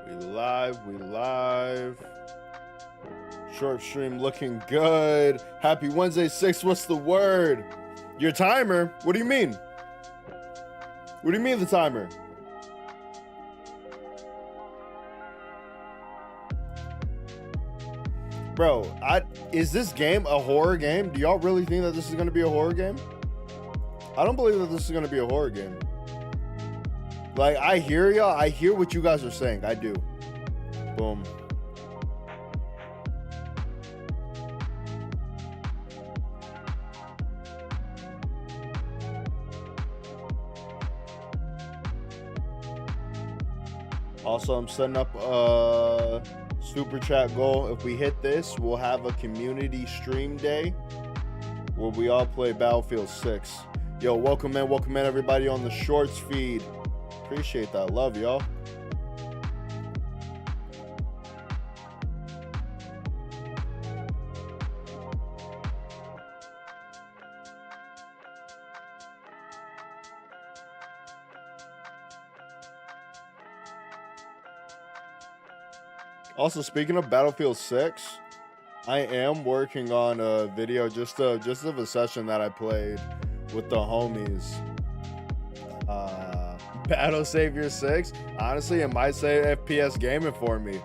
We live. Short stream looking good. Happy Wednesday 6. What's the word? Your timer? What do you mean? What do you mean the timer? Bro, is this game a horror game? Do y'all really think that this is going to be a horror game? I don't believe that this is going to be a horror game. Like, I hear y'all. I hear what you guys are saying. I do. Boom. Also, I'm setting up a super chat goal. If we hit this, we'll have a community stream day where we all play Battlefield 6. Yo, welcome in everybody on the shorts feed. Appreciate that. Love y'all. Also, speaking of Battlefield 6, I am working on a video just of a session that I played with the homies. Battle Savior 6, honestly, it might say FPS gaming for me.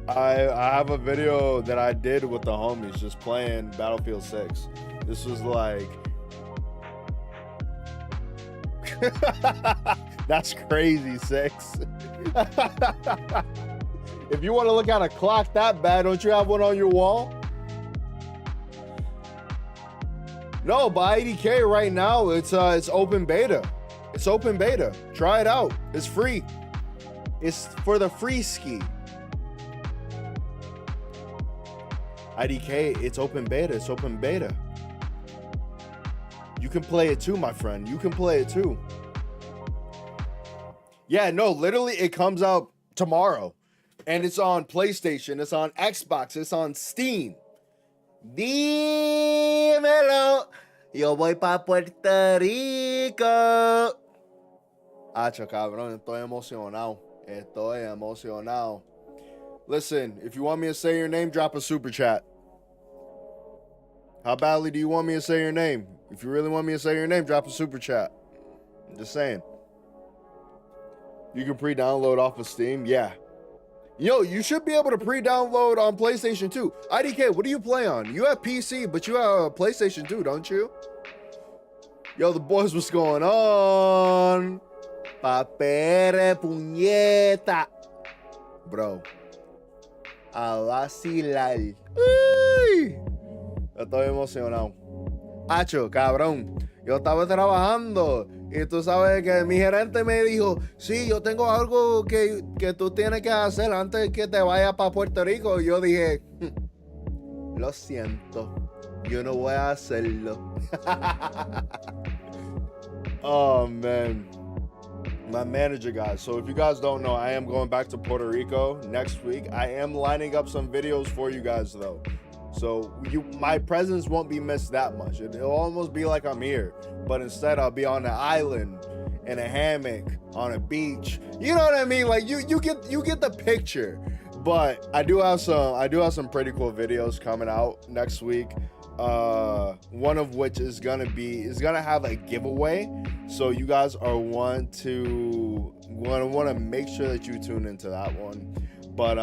I have a video that I did with the homies just playing Battlefield 6. This was like... That's crazy, 6. If you want to look at a clock that bad, don't you have one on your wall? No, by IDK right now, it's open beta. It's open beta. Try it out. It's free. It's for the free ski. IDK, it's open beta. It's open beta. You can play it too, my friend. You can play it too. Yeah, no, literally it comes out tomorrow. And it's on PlayStation. It's on Xbox. It's on Steam. Dímelo. Yo voy pa Puerto Rico. Acho, cabrón, estoy emocionado. Estoy emocionado. Listen, if you want me to say your name, drop a super chat. How badly do you want me to say your name? If you really want me to say your name, drop a super chat. I'm just saying. You can pre-download off of Steam? Yeah. Yo, you should be able to pre-download on PlayStation 2. IDK, what do you play on? You have PC, but you have a PlayStation 2, don't you? Yo, the boys, what's going on? Papere puñeta. Bro. A vacilar. Uy. Estoy emocionado. Hacho, cabrón. Yo estaba trabajando y tú sabes que mi gerente me dijo, sí, yo tengo algo que tú tienes que hacer antes que te vayas para Puerto Rico. Y yo dije, lo siento, yo no voy a hacerlo. Oh, man. My manager, guys. So if you guys don't know, I am going back to Puerto Rico next week. I am lining up some videos for you guys, though. So my presence won't be missed that much. It'll almost be like I'm here, but instead I'll be on an island in a hammock on a beach. You know what I mean? Like you get the picture. But I do have some pretty cool videos coming out next week. One of which is gonna have a giveaway. So you guys are want to make sure that you tune into that one. But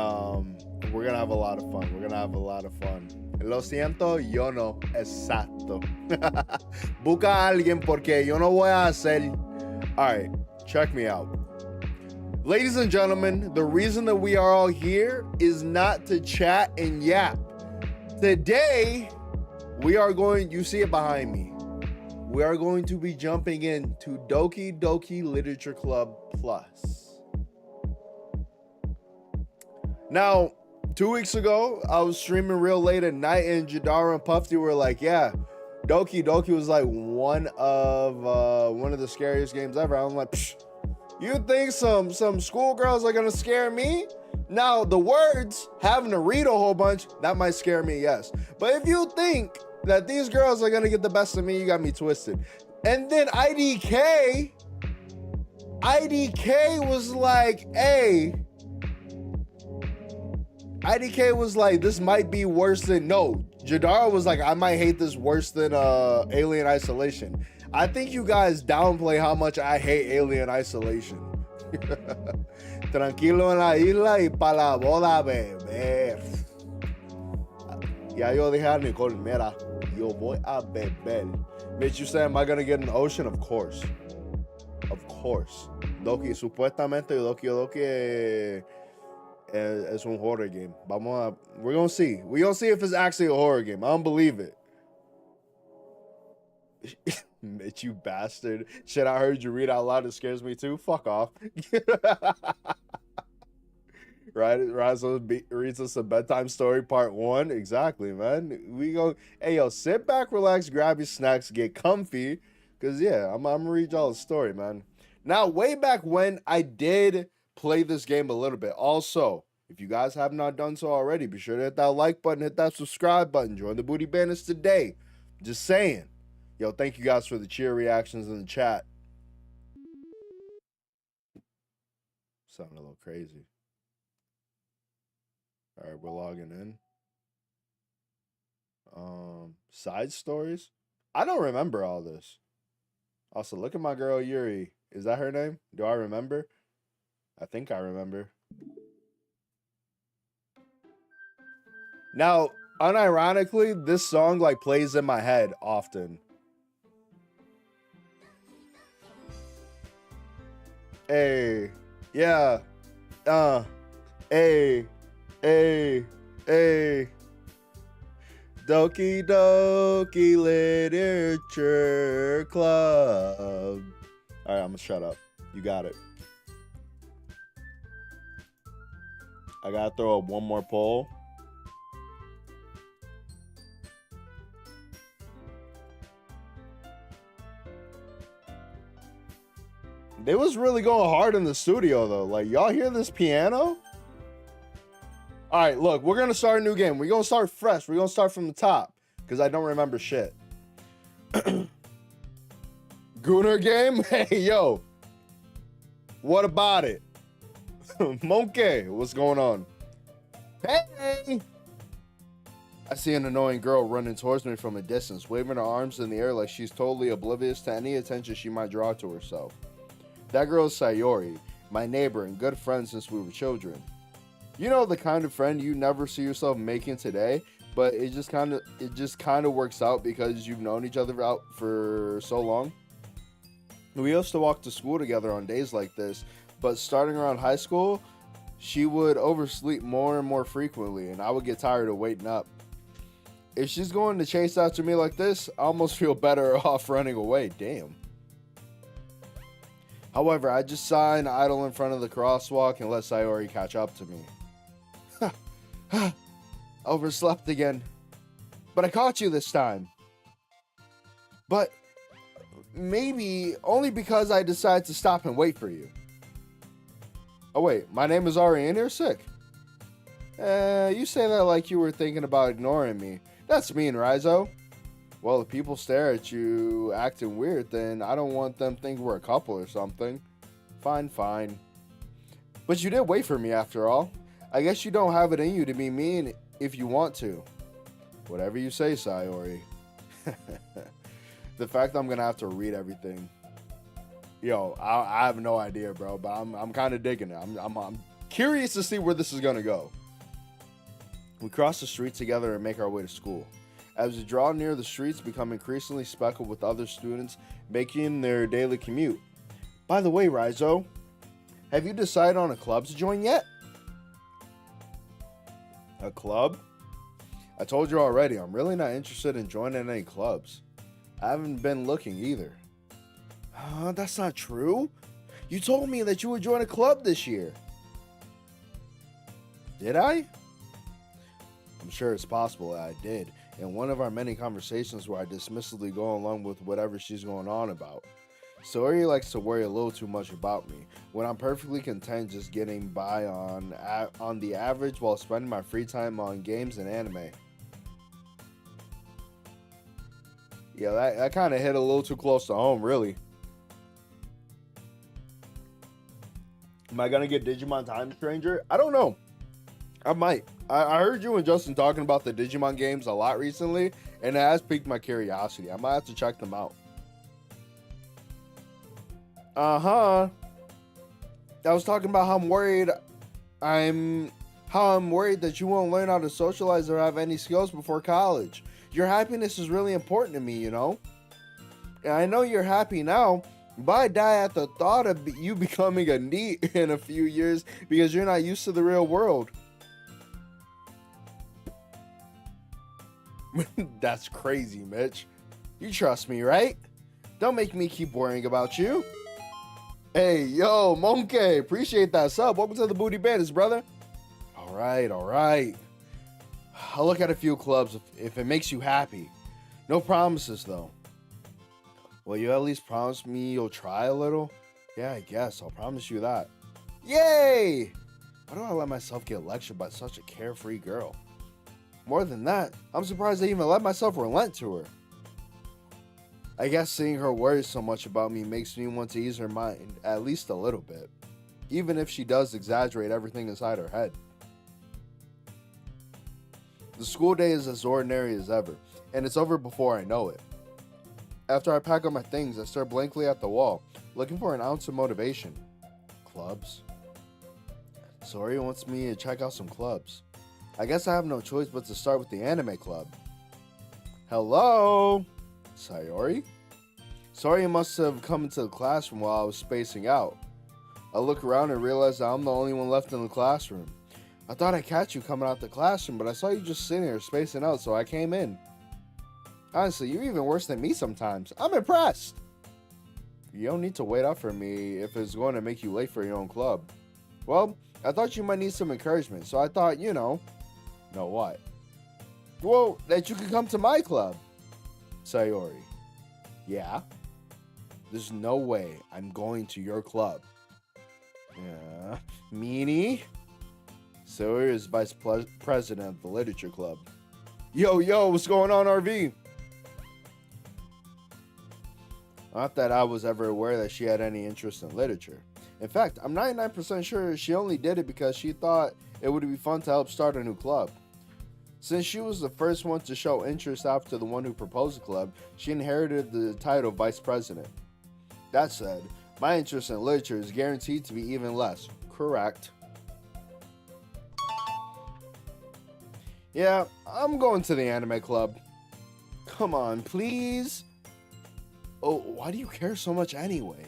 we're gonna have a lot of fun. Lo siento, yo no. Exacto. Busca a alguien porque yo no voy a hacer. All right, check me out. Ladies and gentlemen, the reason that we are all here is not to chat and yap. Today, you see it behind me. We are going to be jumping into Doki Doki Literature Club Plus. Now, 2 weeks ago, I was streaming real late at night, and Jadara and Puffy were like, yeah, Doki Doki was like one of the scariest games ever. I'm like, psh, you think some schoolgirls are gonna scare me? Now, the words, having to read a whole bunch, that might scare me, yes. But if you think that these girls are gonna get the best of me, you got me twisted. And then IDK was like, hey, IDK was like, this might be worse than, no, Jadara was like, I might hate this worse than Alien Isolation. I think you guys downplay how much I hate Alien Isolation. Tranquilo en la isla y pa la boda, beber. Ya yo dije a Nicole, mira, yo voy a beber. Mitch, you say, am I gonna get an ocean? Of course. Of course. Doki, supuestamente Doki Doki es un horror game. We're gonna see. We're gonna see if it's actually a horror game. I don't believe it. Mitch, you bastard. Shit, I heard you read out loud. It scares me too. Fuck off. Right? Rizzo reads us a bedtime story part 1. Exactly, man. We go, hey, yo, sit back, relax, grab your snacks, get comfy. Because, yeah, I'm going to read y'all a story, man. Now, way back when, I did play this game a little bit. Also, if you guys have not done so already, be sure to hit that like button, hit that subscribe button, join the Booty Bandits today. Just saying. Yo, thank you guys for the cheer reactions in the chat. Sounding a little crazy. All right, we're logging in. Side stories? I don't remember all this. Also, look at my girl Yuri. Is that her name? Do I remember? I think I remember. Now, unironically, this song like plays in my head often. Hey, yeah, hey, hey, hey. Doki Doki Literature Club. All right, I'm gonna shut up. You got it. I gotta throw up one more poll. They was really going hard in the studio though. Like, y'all hear this piano? All right, look, we're gonna start a new game. We're gonna start fresh. We're gonna start from the top because I don't remember shit. Gunner game? Hey, yo. What about it? Monkey, what's going on? Hey! I see an annoying girl running towards me from a distance, waving her arms in the air like she's totally oblivious to any attention she might draw to herself. That girl is Sayori, my neighbor and good friend since we were children. You know, the kind of friend you never see yourself making today, but it just kind of works out because you've known each other out for so long. We used to walk to school together on days like this, but starting around high school, she would oversleep more and more frequently, and I would get tired of waiting up. If she's going to chase after me like this, I almost feel better off running away. Damn. However, I just sigh and idle in front of the crosswalk and let Sayori catch up to me. Overslept again. But I caught you this time. But maybe only because I decided to stop and wait for you. Oh wait, my name is Ari and you're sick. You say that like you were thinking about ignoring me. That's mean, Rizzo. Well, if people stare at you acting weird, then I don't want them thinking we're a couple or something. Fine, fine. But you did wait for me after all. I guess you don't have it in you to be mean if you want to. Whatever you say, Sayori. The fact that I'm gonna have to read everything. Yo, I have no idea, bro, but I'm kind of digging it. I'm curious to see where this is gonna go. We cross the street together and make our way to school. As we draw near, the streets become increasingly speckled with other students making their daily commute. By the way, Rizzo, have you decided on a club to join yet? A club? I told you already, I'm really not interested in joining any clubs. I haven't been looking either. That's not true. You told me that you would join a club this year. Did I? I'm sure it's possible that I did. In one of our many conversations where I dismissively go along with whatever she's going on about. Sayori likes to worry a little too much about me, when I'm perfectly content just getting by on the average while spending my free time on games and anime. Yeah, that kind of hit a little too close to home, really. Am I going to get Digimon Time Stranger? I don't know. I might. I heard you and Justin talking about the Digimon games a lot recently, and it has piqued my curiosity. I might have to check them out. Uh-huh. I was talking about how I'm worried that you won't learn how to socialize or have any skills before college. Your happiness is really important to me, you know? And I know you're happy now, but I die at the thought of you becoming a NEET in a few years because you're not used to the real world. That's crazy, Mitch. You trust me, right? Don't make me keep worrying about you. Hey, yo, Monkey, appreciate that sub. Welcome to the Booty Bandits, brother. All right. I'll look at a few clubs if it makes you happy. No promises, though. Will you at least promise me you'll try a little? Yeah, I guess. I'll promise you that. Yay! Why do I let myself get lectured by such a carefree girl? More than that, I'm surprised I even let myself relent to her. I guess seeing her worry so much about me makes me want to ease her mind at least a little bit, even if she does exaggerate everything inside her head. The school day is as ordinary as ever, and it's over before I know it. After I pack up my things, I stare blankly at the wall, looking for an ounce of motivation. Clubs? Sori wants me to check out some clubs. I guess I have no choice but to start with the anime club. Hello? Sayori? Sori must have come into the classroom while I was spacing out. I look around and realize that I'm the only one left in the classroom. I thought I'd catch you coming out the classroom, but I saw you just sitting there spacing out, so I came in. Honestly, you're even worse than me sometimes. I'm impressed. You don't need to wait up for me if it's going to make you late for your own club. Well, I thought you might need some encouragement, so I thought, know what? Well, that you could come to my club. Sayori. Yeah? There's no way I'm going to your club. Yeah. Meanie? Sayori is vice president of the literature club. Yo, what's going on, RV? Not that I was ever aware that she had any interest in literature. In fact, I'm 99% sure she only did it because she thought it would be fun to help start a new club. Since she was the first one to show interest after the one who proposed the club, she inherited the title vice president. That said, my interest in literature is guaranteed to be even less. Correct. Yeah, I'm going to the anime club. Come on, please. Oh, why do you care so much anyway?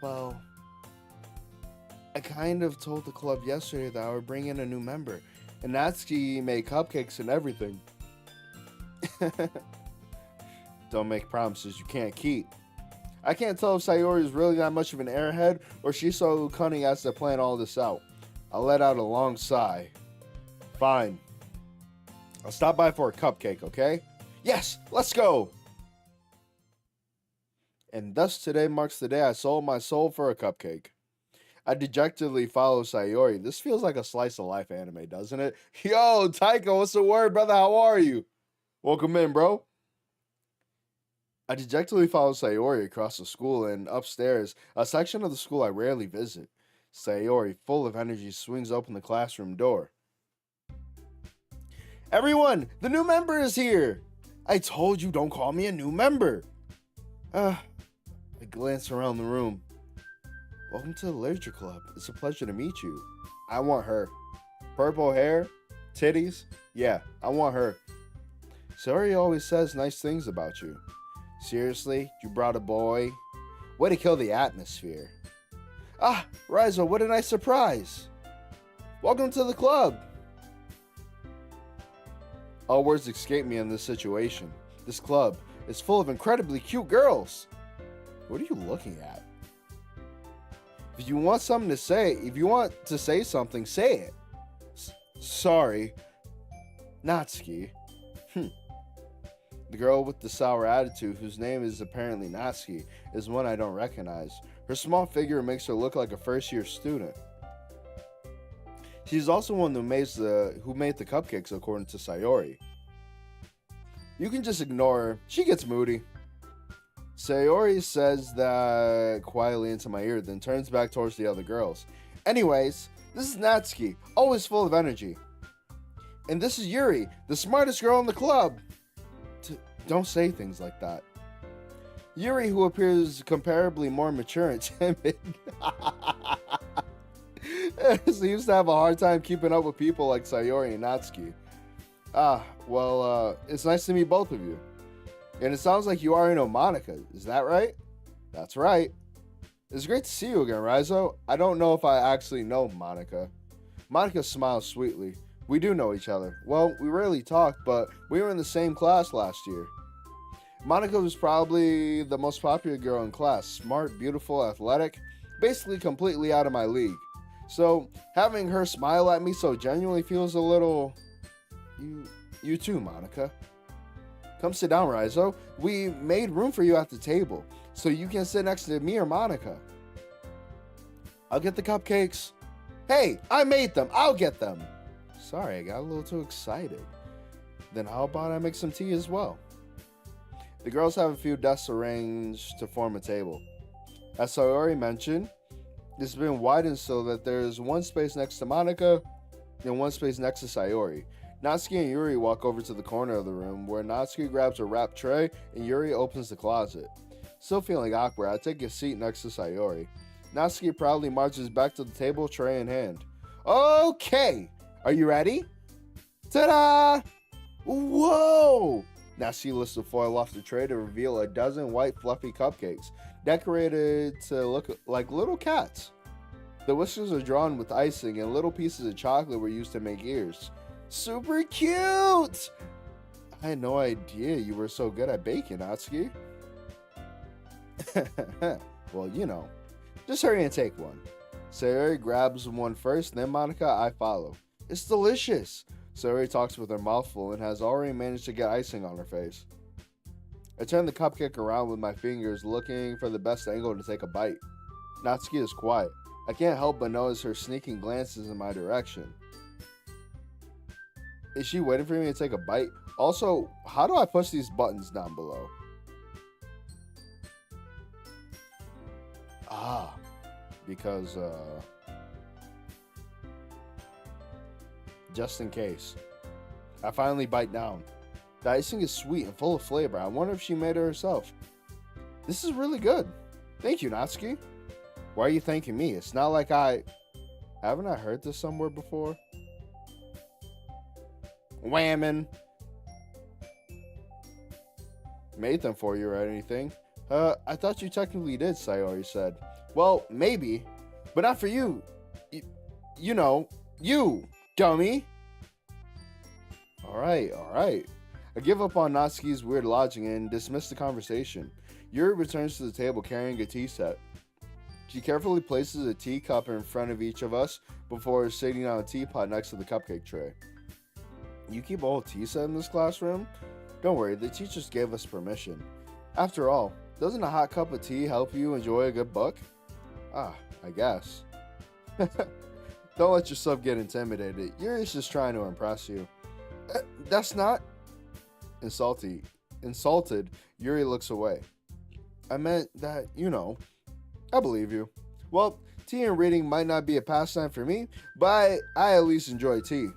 Well, I kind of told the club yesterday that I would bring in a new member, and Natsuki made cupcakes and everything. Don't make promises you can't keep. I can't tell if Sayori is really that much of an airhead or she's so cunning as to plan all this out. I let out a long sigh. Fine. I'll stop by for a cupcake, okay? Yes, let's go! And thus today marks the day I sold my soul for a cupcake. I dejectedly follow Sayori. This feels like a slice of life anime, doesn't it? Yo, Taiko, what's the word, brother? How are you? Welcome in, bro. I dejectedly follow Sayori across the school and upstairs, a section of the school I rarely visit. Sayori, full of energy, swings open the classroom door. Everyone, the new member is here! I told you don't call me a new member! I glance around the room. Welcome to the literature club. It's a pleasure to meet you. I want her. Purple hair? Titties? Yeah, I want her. Sayori always says nice things about you. Seriously? You brought a boy? Way to kill the atmosphere. Ah, Raizo, what a nice surprise. Welcome to the club. All words escape me in this situation. This club is full of incredibly cute girls. What are you looking at? If you want something to say, if you want to say something, say it. Sorry. Natsuki. The girl with the sour attitude, whose name is apparently Natsuki, is one I don't recognize. Her small figure makes her look like a first-year student. She's also one who made the cupcakes, according to Sayori. You can just ignore her. She gets moody. Sayori says that quietly into my ear, then turns back towards the other girls. Anyways, this is Natsuki, always full of energy. And this is Yuri, the smartest girl in the club. Don't say things like that. Yuri, who appears comparably more mature and timid, seems to have a hard time keeping up with people like Sayori and Natsuki. It's nice to meet both of you. And it sounds like you already know Monika, is that right? That's right. It's great to see you again, Raizo. I don't know if I actually know Monika. Monika smiles sweetly. We do know each other. Well, we rarely talked, but we were in the same class last year. Monika was probably the most popular girl in class. Smart, beautiful, athletic, basically completely out of my league. So, having her smile at me so genuinely feels a little... You too, Monika. Come sit down, Raizo. We made room for you at the table, so you can sit next to me or Monika. I'll get the cupcakes. Hey, I made them. I'll get them. Sorry, I got a little too excited. Then how about I make some tea as well? The girls have a few desks arranged to form a table. As Sayori mentioned, it's been widened so that there's one space next to Monika and one space next to Sayori. Natsuki and Yuri walk over to the corner of the room where Natsuki grabs a wrapped tray and Yuri opens the closet. Still feeling awkward, I take a seat next to Sayori. Natsuki proudly marches back to the table, tray in hand. Okay, are you ready? Ta-da! Whoa! Natsuki lifts the foil off the tray to reveal a dozen white fluffy cupcakes, decorated to look like little cats. The whiskers are drawn with icing and little pieces of chocolate were used to make ears. Super cute! I had no idea you were so good at baking, Natsuki. Well, you know. Just hurry and take one. Sayori grabs one first, then Monika, I follow. It's delicious! Sayori talks with her mouth full and has already managed to get icing on her face. I turn the cupcake around with my fingers, looking for the best angle to take a bite. Natsuki is quiet. I can't help but notice her sneaking glances in my direction. Is she waiting for me to take a bite? Also, how do I push these buttons down below? Because, just in case. I finally bite down. The icing is sweet and full of flavor. I wonder if she made it herself. This is really good. Thank you, Natsuki. Why are you thanking me? It's not like haven't I heard this somewhere before? Whammin'. Made them for you or anything? I thought you technically did, Sayori said. Well, maybe, but not for you. You know, you, dummy. Alright. I give up on Natsuki's weird logic and dismiss the conversation. Yuri returns to the table carrying a tea set. She carefully places a teacup in front of each of us before sitting on a teapot next to the cupcake tray. You keep a whole tea set in this classroom? Don't worry, the teachers gave us permission. After all, doesn't a hot cup of tea help you enjoy a good book? I guess. Don't let yourself get intimidated. Yuri's just trying to impress you. That's not... Insulted, Yuri looks away. I meant that, you know. I believe you. Well, tea and reading might not be a pastime for me, but I at least enjoy tea.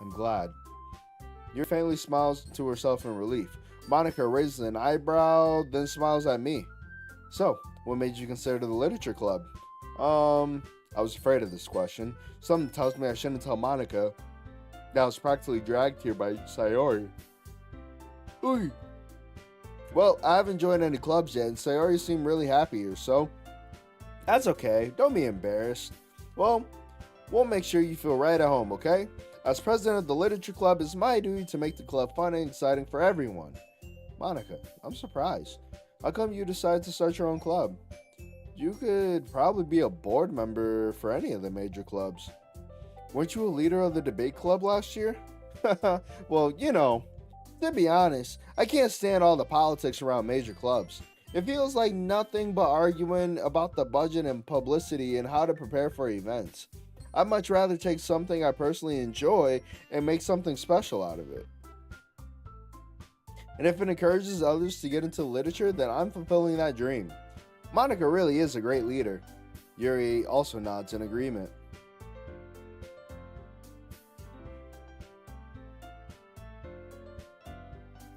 I'm glad. Yuri faintly smiles to herself in relief. Monika raises an eyebrow, then smiles at me. So, what made you consider the literature club? I was afraid of this question. Something tells me I shouldn't tell Monika that I was practically dragged here by Sayori. Ooh. Well, I haven't joined any clubs yet, and Sayori seemed really happy here, so that's okay. Don't be embarrassed. Well, we'll make sure you feel right at home, okay? As president of the literature club, it's my duty to make the club fun and exciting for everyone. Monika, I'm surprised. How come you decided to start your own club? You could probably be a board member for any of the major clubs. Weren't you a leader of the debate club last year? Well, you know, to be honest, I can't stand all the politics around major clubs. It feels like nothing but arguing about the budget and publicity and how to prepare for events. I'd much rather take something I personally enjoy and make something special out of it. And if it encourages others to get into literature, then I'm fulfilling that dream. Monika really is a great leader. Yuri also nods in agreement.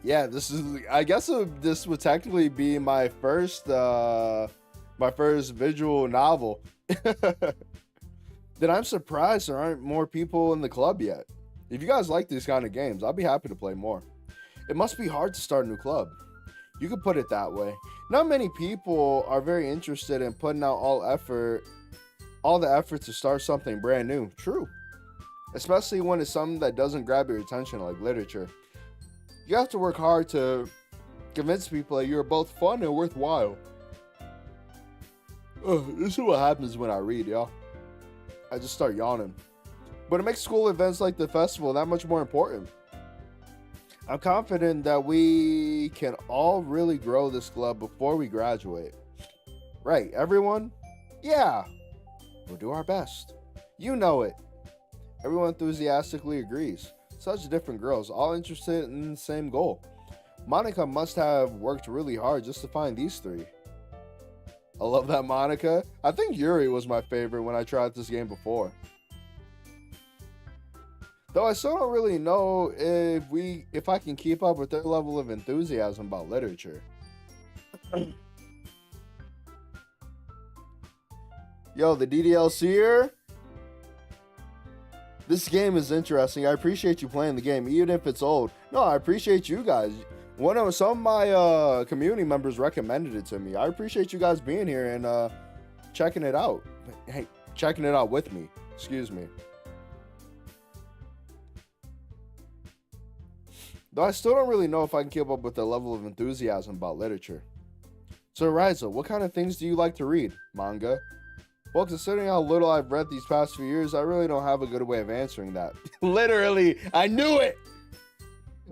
Yeah, this is. I guess this would technically be my first visual novel. Then I'm surprised there aren't more people in the club yet. If you guys like these kind of games, I'll be happy to play more. It must be hard to start a new club. You could put it that way. Not many people are very interested in putting out all the effort to start something brand new. True. Especially when it's something that doesn't grab your attention like literature. You have to work hard to convince people that you're both fun and worthwhile. This is what happens when I read, y'all. I just start yawning. But it makes school events like the festival that much more important. I'm confident that we can all really grow this club before we graduate. Right, everyone? Yeah, we'll do our best. You know it. Everyone enthusiastically agrees. Such different girls, all interested in the same goal. Monica must have worked really hard just to find these three. I love that, Monica. I think Yuri was my favorite when I tried this game before. Though I still don't really know if I can keep up with their level of enthusiasm about literature. Yo, the DDLC here. This game is interesting. I appreciate you playing the game, even if it's old. No, I appreciate you guys. Some of my community members recommended it to me. I appreciate you guys being here and checking it out. Hey, checking it out with me. Excuse me. Though I still don't really know if I can keep up with the level of enthusiasm about literature. So, Riza, what kind of things do you like to read? Manga? Well, considering how little I've read these past few years, I really don't have a good way of answering that. Literally, I knew it!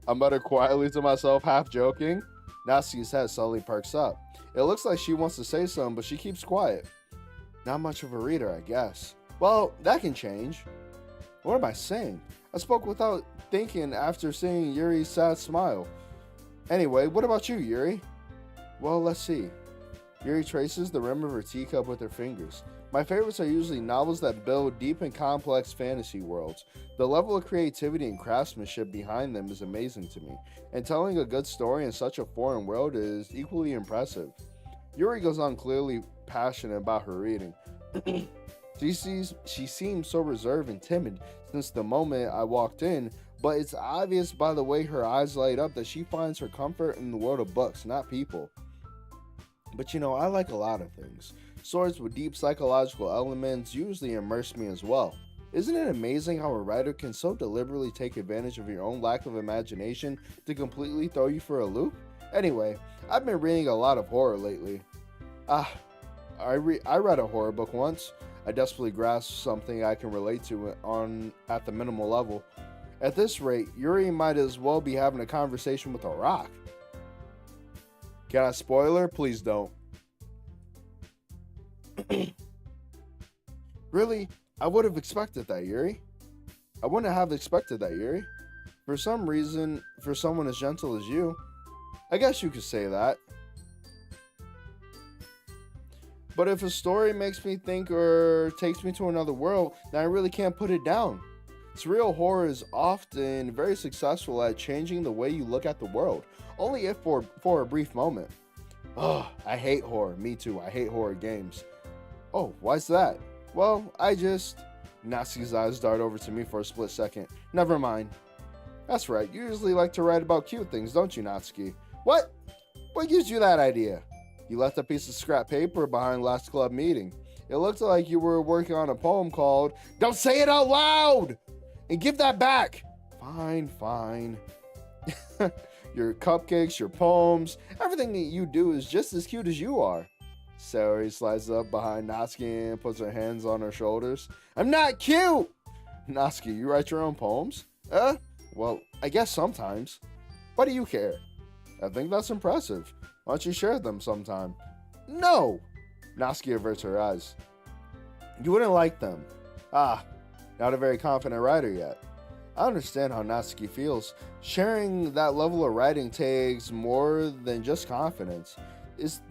I mutter quietly to myself, half joking. Natsuki's head suddenly perks up. It looks like she wants to say something, but she keeps quiet. Not much of a reader, I guess. Well, that can change. What am I saying? I spoke without thinking after seeing Yuri's sad smile. Anyway, what about you, Yuri? Well, let's see. Yuri traces the rim of her teacup with her fingers. My favorites are usually novels that build deep and complex fantasy worlds. The level of creativity and craftsmanship behind them is amazing to me, and telling a good story in such a foreign world is equally impressive. Yuri goes on clearly passionate about her reading. She seems so reserved and timid since the moment I walked in, but it's obvious by the way her eyes light up that she finds her comfort in the world of books, not people. But you know, I like a lot of things. Stories with deep psychological elements usually immerse me as well. Isn't it amazing how a writer can so deliberately take advantage of your own lack of imagination to completely throw you for a loop? Anyway, I've been reading a lot of horror lately. I read a horror book once. I desperately grasped something I can relate to at the minimal level. At this rate, Yuri might as well be having a conversation with a rock. Can I spoiler? Please don't. Really? I would have expected that, Yuri. I wouldn't have expected that, Yuri. For some reason, for someone as gentle as you. I guess you could say that. But if a story makes me think or takes me to another world, then I really can't put it down. Surreal horror is often very successful at changing the way you look at the world, only if for a brief moment. Ugh, I hate horror. Me too. I hate horror games. Oh, why's that? Well, Natsuki's eyes dart over to me for a split second. Never mind. That's right. You usually like to write about cute things, don't you, Natsuki? What? What gives you that idea? You left a piece of scrap paper behind last club meeting. It looked like you were working on a poem called "Don't Say It Out Loud!" And give that back. Fine. Your cupcakes, your poems, everything that you do is just as cute as you are. Saori slides up behind Natsuki and puts her hands on her shoulders. I'm not cute! Natsuki, you write your own poems? Well, I guess sometimes. Why do you care? I think that's impressive. Why don't you share them sometime? No! Natsuki averts her eyes. You wouldn't like them. Not a very confident writer yet. I understand how Natsuki feels. Sharing that level of writing takes more than just confidence.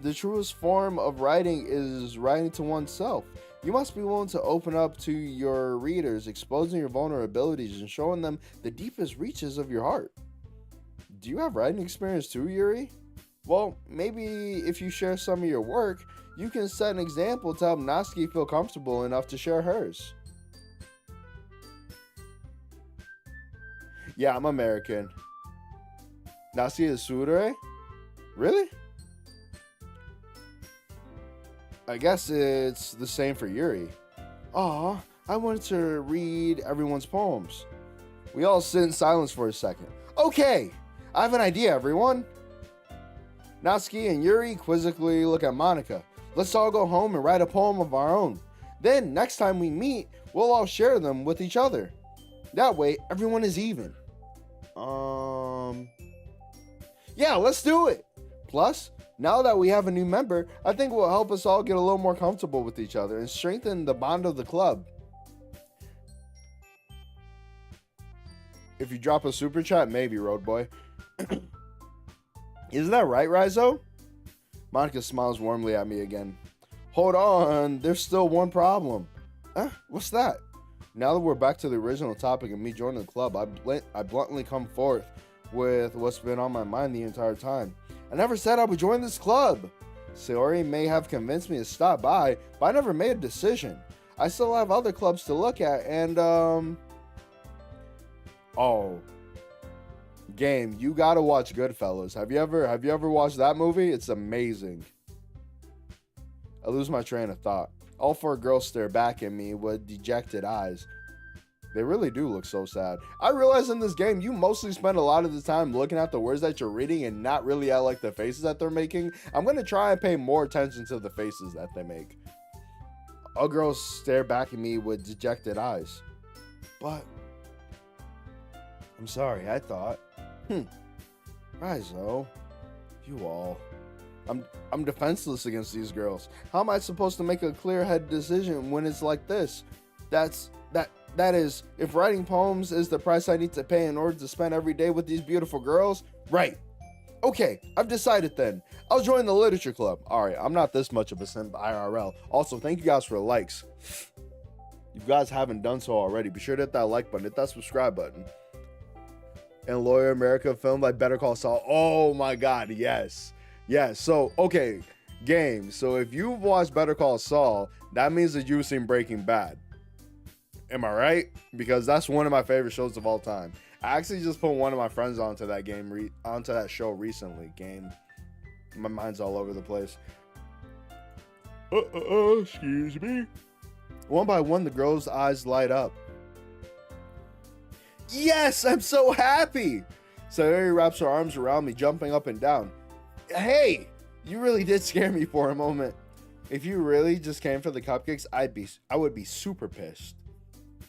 The truest form of writing is writing to oneself. You must be willing to open up to your readers, exposing your vulnerabilities and showing them the deepest reaches of your heart. Do you have writing experience too, Yuri? Well, maybe if you share some of your work, you can set an example to help Natsuki feel comfortable enough to share hers. Yeah, I'm American. Natsuki is Tsundere? Really? I guess it's the same for Yuri. Aw, I wanted to read everyone's poems. We all sit in silence for a second. Okay, I have an idea, everyone. Natsuki and Yuri quizzically look at Monica. Let's all go home and write a poem of our own. Then, next time we meet, we'll all share them with each other. That way, everyone is even. Yeah, let's do it. Plus, now that we have a new member, I think it will help us all get a little more comfortable with each other and strengthen the bond of the club. If you drop a super chat, maybe, Road Boy. Isn't that right, Rizo? Monica smiles warmly at me again. Hold on, there's still one problem. What's that? Now that we're back to the original topic of me joining the club, I bluntly come forth with what's been on my mind the entire time. I never said I would join this club. Sayori may have convinced me to stop by, but I never made a decision. I still have other clubs to look at, and oh, game, you gotta watch Goodfellas. Have you ever watched that movie? It's amazing. I lose my train of thought. All four girls stare back at me with dejected eyes. They really do look so sad. I realize in this game, you mostly spend a lot of the time looking at the words that you're reading and not really at like the faces that they're making. I'm gonna try and pay more attention to the faces that they make. All girls stare back at me with dejected eyes. But I'm sorry, I thought. Rizo, you all. I'm defenseless against these girls. How am I supposed to make a clear-headed decision when it's like this? That is, if writing poems is the price I need to pay in order to spend every day with these beautiful girls, right. Okay, I've decided then. I'll join the literature club. Alright, I'm not this much of a simp IRL. Also, thank you guys for the likes. If you guys haven't done so already, be sure to hit that like button, hit that subscribe button. And Lawyer America, filmed by Better Call Saul. Oh my god, yes. Yes, so, okay, game. So if you've watched Better Call Saul, that means that you've seen Breaking Bad. Am I right? Because that's one of my favorite shows of all time. I actually just put one of my friends onto that game, onto that show recently. Game. My mind's all over the place. Excuse me. One by one, the girl's eyes light up. Yes, I'm so happy. Sayori wraps her arms around me, jumping up and down. Hey, you really did scare me for a moment. If you really just came for the cupcakes, I would be super pissed.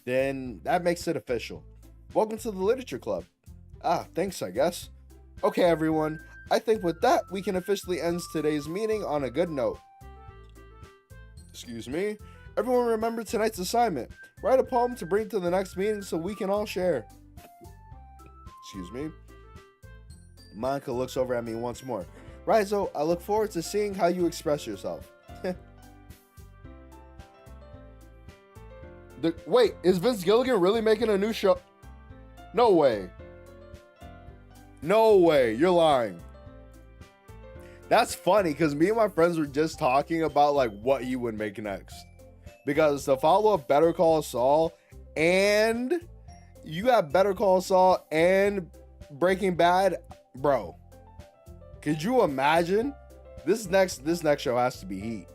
Then that makes it official. Welcome to the literature club. Thanks, I guess. Okay, everyone. I think with that, we can officially end today's meeting on a good note. Excuse me. Everyone remember tonight's assignment. Write a poem to bring to the next meeting so we can all share. Excuse me. Monica looks over at me once more. Rizo, I look forward to seeing how you express yourself. Wait, is Vince Gilligan really making a new show? No way. No way, you're lying. That's funny because me and my friends were just talking about like what you would make next. Because to follow up Better Call Saul and you got Better Call Saul and Breaking Bad, bro. Could you imagine? This next show has to be heat.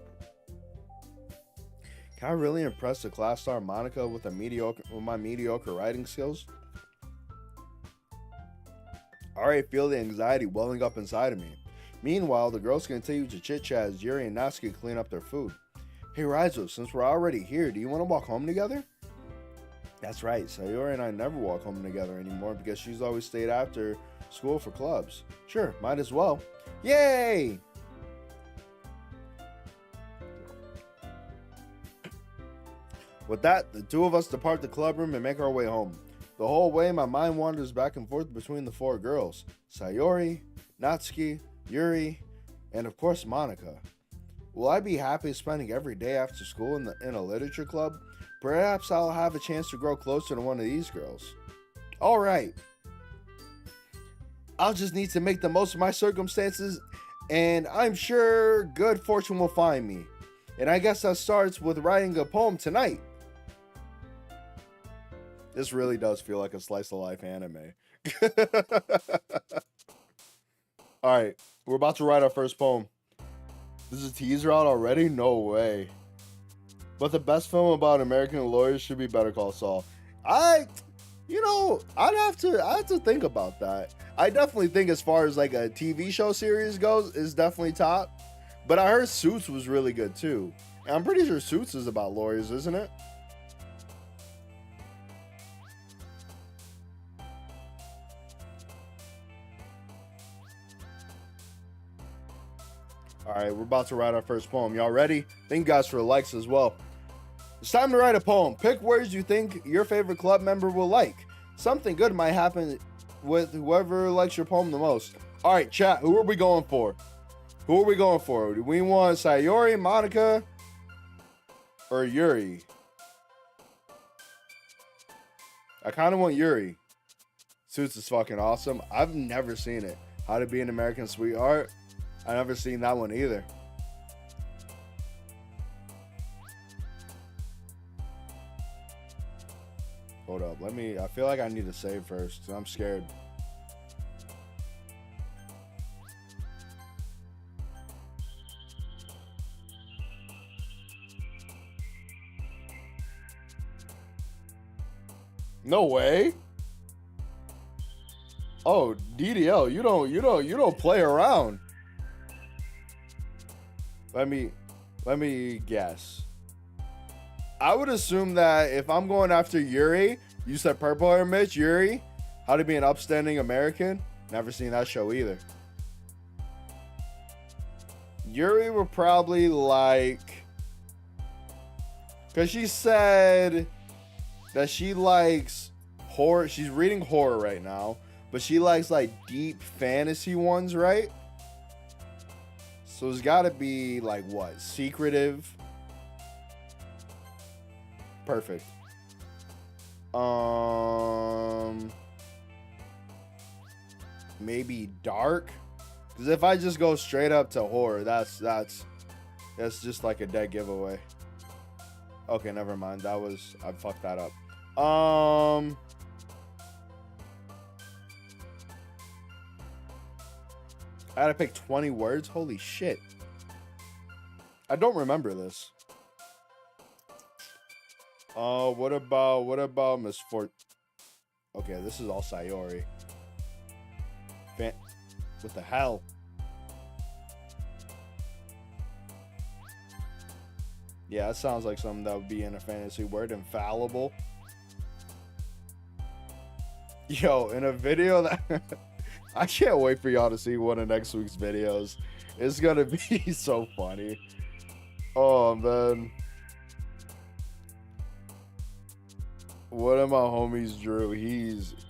Can I really impress the class star Monica with my mediocre writing skills? I already feel the anxiety welling up inside of me. Meanwhile, the girls continue to chit-chat as Yuri and Natsuki clean up their food. Hey Rizo, since we're already here, do you want to walk home together? That's right, Sayori and I never walk home together anymore because she's always stayed after school for clubs. Sure, might as well. Yay! With that, the two of us depart the club room and make our way home. The whole way, my mind wanders back and forth between the four girls. Sayori, Natsuki, Yuri, and of course Monica. Will I be happy spending every day after school in a literature club? Perhaps I'll have a chance to grow closer to one of these girls. Alright. I'll just need to make the most of my circumstances, and I'm sure good fortune will find me. And I guess that starts with writing a poem tonight. This really does feel like a slice of life anime. All right, we're about to write our first poem. This is a teaser out already? No way. But the best film about American lawyers should be Better Call Saul. I'd have to think about that. I definitely think as far as like a TV show series goes, is definitely top. But I heard Suits was really good too. And I'm pretty sure Suits is about lawyers, isn't it? All right, we're about to write our first poem. Y'all ready? Thank you guys for the likes as well. It's time to write a poem. Pick words you think your favorite club member will like. Something good might happen with whoever likes your poem the most. All right, chat, who are we going for? Who are we going for? Do we want Sayori, Monica, or Yuri? I kind of want Yuri. Suits is fucking awesome. I've never seen it. How to Be an American Sweetheart. I've never seen that one either. Hold up. I feel like I need to save first, because I'm scared. No way. Oh, DDL, you don't play around. Let me guess. I would assume that if I'm going after Yuri, you said Purple Hair Mitch, Yuri, How to Be an Upstanding American. Never seen that show either. Yuri would probably like, because she said that she likes horror. She's reading horror right now, but she likes like deep fantasy ones, right? So it's got to be like what? Secretive. Perfect. Maybe dark. Because if I just go straight up to horror, that's just like a dead giveaway. Okay, never mind. I fucked that up. I had to pick 20 words. Holy shit. I don't remember this. What about Miss Fort? Okay, this is all Sayori. What the hell? Yeah, that sounds like something that would be in a fantasy word. Infallible. Yo, in a video that I can't wait for y'all to see one of next week's videos. It's gonna be so funny. Oh man. One of my homies drew.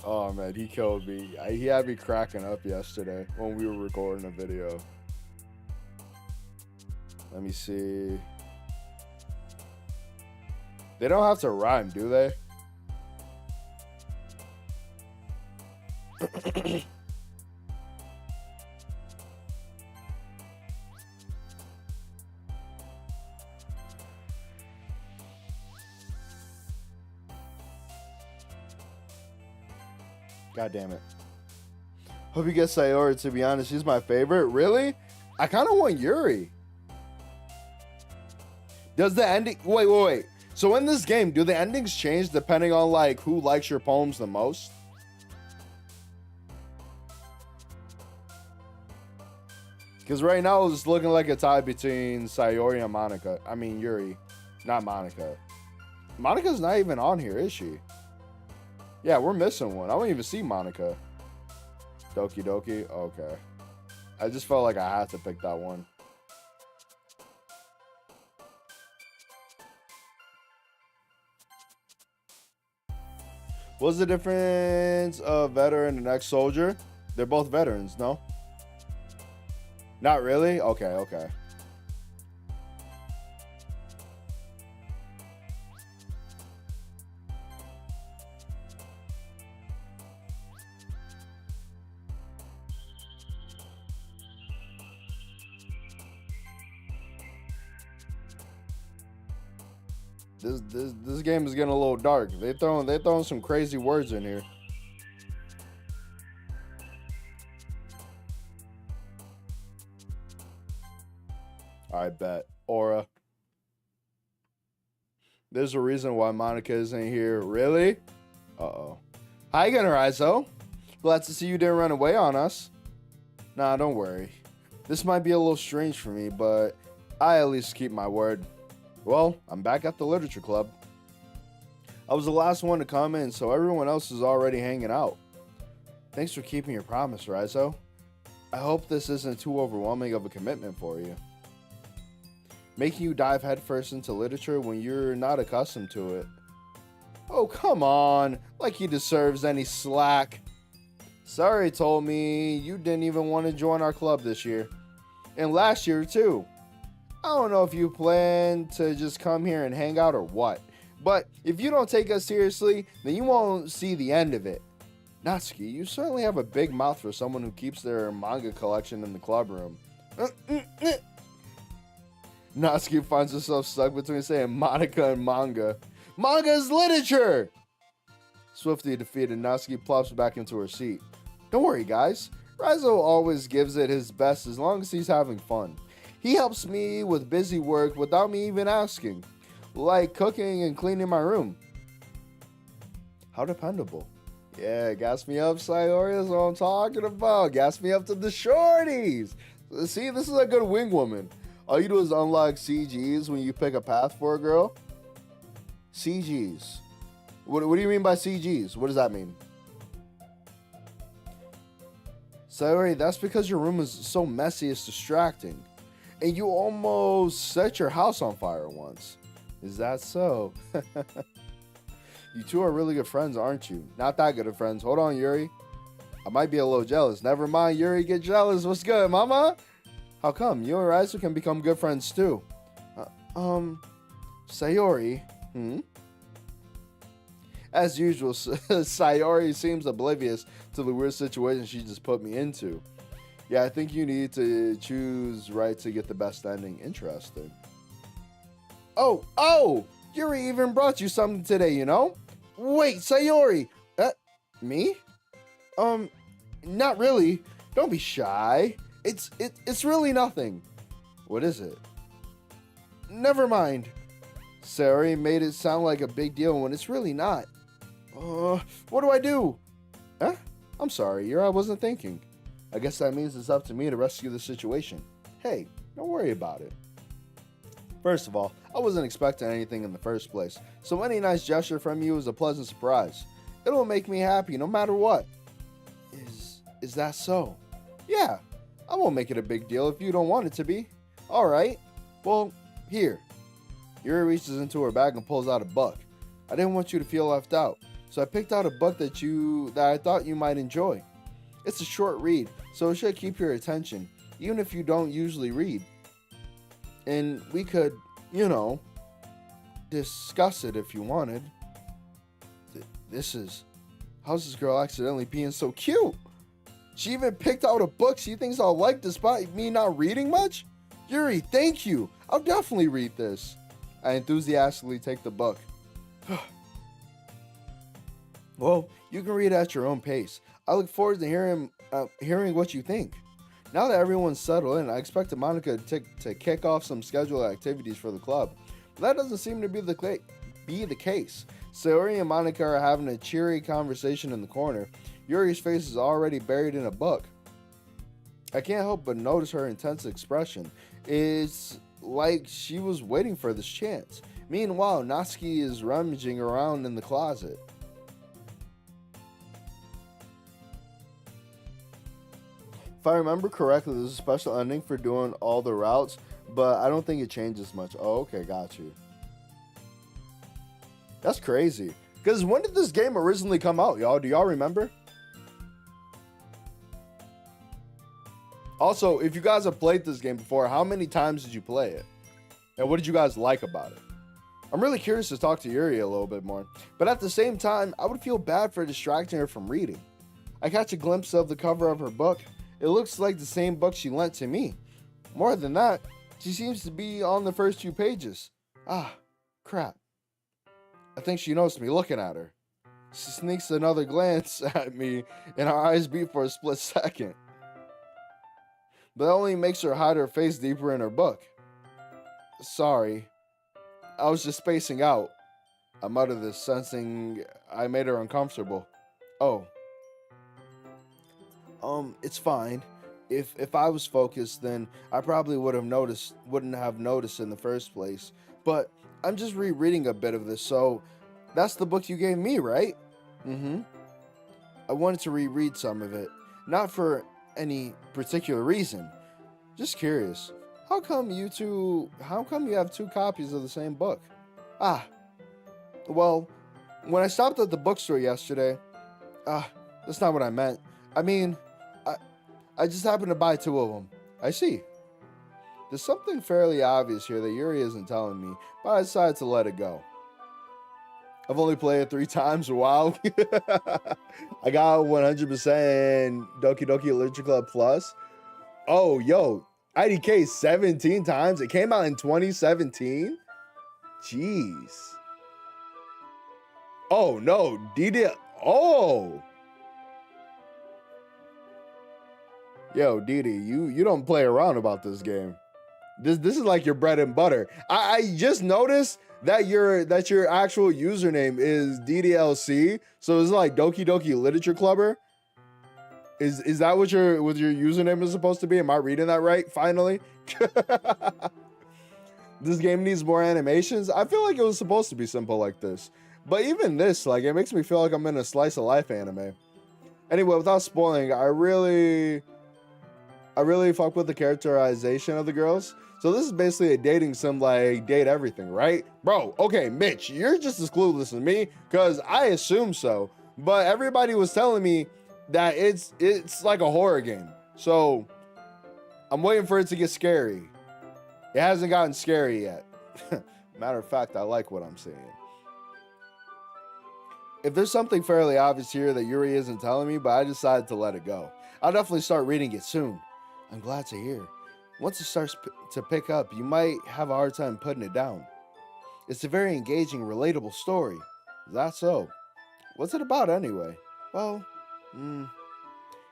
Oh man, he killed me. He had me cracking up yesterday when we were recording a video. Let me see. They don't have to rhyme, do they? God damn it. Hope you get Sayori, to be honest. She's my favorite. Really? I kind of want Yuri. Does the ending... Wait. So in this game, do the endings change depending on like who likes your poems the most? Because right now it's looking like a tie between Sayori and Monica. I mean Yuri, not Monica. Monica's not even on here, is she? Yeah, we're missing one. I don't even see Monica. Doki Doki? Okay. I just felt like I had to pick that one. What's the difference of veteran and ex-soldier? They're both veterans, no? Not really? Okay. This game is getting a little dark. They throwing some crazy words in here. I bet. Aura. There's a reason why Monica isn't here. Really? Uh-oh. Hi, Gunarizo. Glad to see you didn't run away on us. Nah, don't worry. This might be a little strange for me, but I at least keep my word. Well, I'm back at the literature club. I was the last one to come in, so everyone else is already hanging out. Thanks for keeping your promise, Rizo. I hope this isn't too overwhelming of a commitment for you. Making you dive headfirst into literature when you're not accustomed to it. Oh, come on, like he deserves any slack. Sorry told me you didn't even want to join our club this year. And last year, too. I don't know if you plan to just come here and hang out or what. But if you don't take us seriously, then you won't see the end of it. Natsuki, you certainly have a big mouth for someone who keeps their manga collection in the club room. Natsuki finds herself stuck between saying Monica and manga. Manga is literature! Swiftly defeated, Natsuki plops back into her seat. Don't worry, guys. Rizo always gives it his best as long as he's having fun. He helps me with busy work without me even asking, like cooking and cleaning my room. How dependable. Yeah, gas me up, Sayori, is what I'm talking about. Gas me up to the shorties. See, this is a good wing woman. All you do is unlock CGs when you pick a path for a girl. CGs. What do you mean by CGs? What does that mean? Sayori, that's because your room is so messy it's distracting. And you almost set your house on fire once. Is that so? You two are really good friends, aren't you? Not that good of friends. Hold on, Yuri. I might be a little jealous. Never mind, Yuri, get jealous. What's good, mama? How come? You and Rizo can become good friends, too. Sayori. As usual, Sayori seems oblivious to the weird situation she just put me into. Yeah, I think you need to choose right to get the best ending. Interesting. Oh! Yuri even brought you something today, you know? Wait, Sayori! Me? Not really. Don't be shy. It's really nothing. What is it? Never mind. Sayori made it sound like a big deal when it's really not. What do I do? I'm sorry, Yuri, I wasn't thinking. I guess that means it's up to me to rescue the situation. Hey, don't worry about it. First of all, I wasn't expecting anything in the first place, so any nice gesture from you is a pleasant surprise. It'll make me happy no matter what. Is that so? Yeah, I won't make it a big deal if you don't want it to be. Alright, well, here. Yuri reaches into her bag and pulls out a book. I didn't want you to feel left out, so I picked out a book that I thought you might enjoy. It's a short read, so it should keep your attention, even if you don't usually read. And we could, discuss it if you wanted. How's this girl accidentally being so cute? She even picked out a book she thinks I'll like despite me not reading much? Yuri, thank you. I'll definitely read this. I enthusiastically take the book. Well, you can read at your own pace. I look forward to hearing what you think. Now that everyone's settled in, I expected Monica to kick off some scheduled activities for the club. But that doesn't seem to be the case. Sayori and Monica are having a cheery conversation in the corner. Yuri's face is already buried in a book. I can't help but notice her intense expression. It's like she was waiting for this chance. Meanwhile, Natsuki is rummaging around in the closet. If I remember correctly, there's a special ending for doing all the routes, but I don't think it changes much. Oh, okay, got you. That's crazy. Because when did this game originally come out, y'all? Do y'all remember? Also, if you guys have played this game before, how many times did you play it? And what did you guys like about it? I'm really curious to talk to Yuri a little bit more. But at the same time, I would feel bad for distracting her from reading. I catch a glimpse of the cover of her book. It looks like the same book she lent to me. More than that, she seems to be on the first 2 pages. Ah, crap. I think she noticed me looking at her. She sneaks another glance at me, and our eyes beat for a split second. But that only makes her hide her face deeper in her book. Sorry, I was just spacing out. I muttered this, sensing I made her uncomfortable. Oh, it's fine. If I was focused, then I probably wouldn't have noticed in the first place. But I'm just rereading a bit of this, so that's the book you gave me, right? Mm-hmm. I wanted to reread some of it, not for any particular reason. Just curious. How come you have two copies of the same book? Ah, well, when I stopped at the bookstore yesterday, that's not what I meant. I mean, I, I just happened to buy two of them. I see. There's something fairly obvious here that Yuri isn't telling me, but I decided to let it go. I've only played it 3 times. Wow. I got 100% in Doki Doki Literature Club Plus. Oh, yo, IDK 17 times. It came out in 2017. Jeez. Oh, no. DD. Oh. Yo, Didi, you don't play around about this game. This is like your bread and butter. I just noticed that your actual username is DDLC. So it's like Doki Doki Literature Clubber. Is that what your username is supposed to be? Am I reading that right? Finally. This game needs more animations. I feel like it was supposed to be simple like this. But even this, like, it makes me feel like I'm in a slice of life anime. Anyway, without spoiling, I really fuck with the characterization of the girls. So this is basically a dating sim, like date everything, right? Bro, okay, Mitch, you're just as clueless as me, because I assume so. But everybody was telling me that it's like a horror game. So I'm waiting for it to get scary. It hasn't gotten scary yet. Matter of fact, I like what I'm seeing. If there's something fairly obvious here that Yuri isn't telling me, but I decided to let it go. I'll definitely start reading it soon. I'm glad to hear. Once it starts to pick up, you might have a hard time putting it down. It's a very engaging, relatable story. Is that so? What's it about anyway? Well,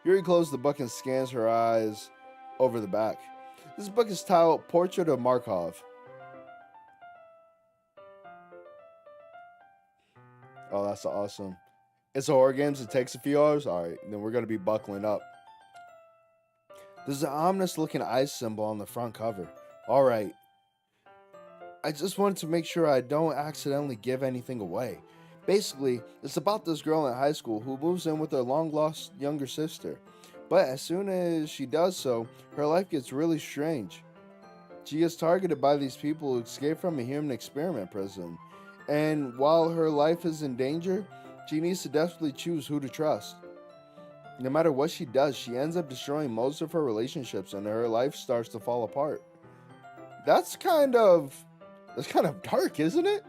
Yuri closes the book and scans her eyes over the back. This book is titled Portrait of Markov. Oh, that's awesome. It's a horror game, so it takes a few hours? Alright, then we're going to be buckling up. There's an ominous looking ice symbol on the front cover. Alright. I just wanted to make sure I don't accidentally give anything away. Basically, it's about this girl in high school who moves in with her long lost younger sister. But as soon as she does so, her life gets really strange. She gets targeted by these people who escape from a human experiment prison. And while her life is in danger, she needs to desperately choose who to trust. No matter what she does, she ends up destroying most of her relationships and her life starts to fall apart. That's kind of dark, isn't it?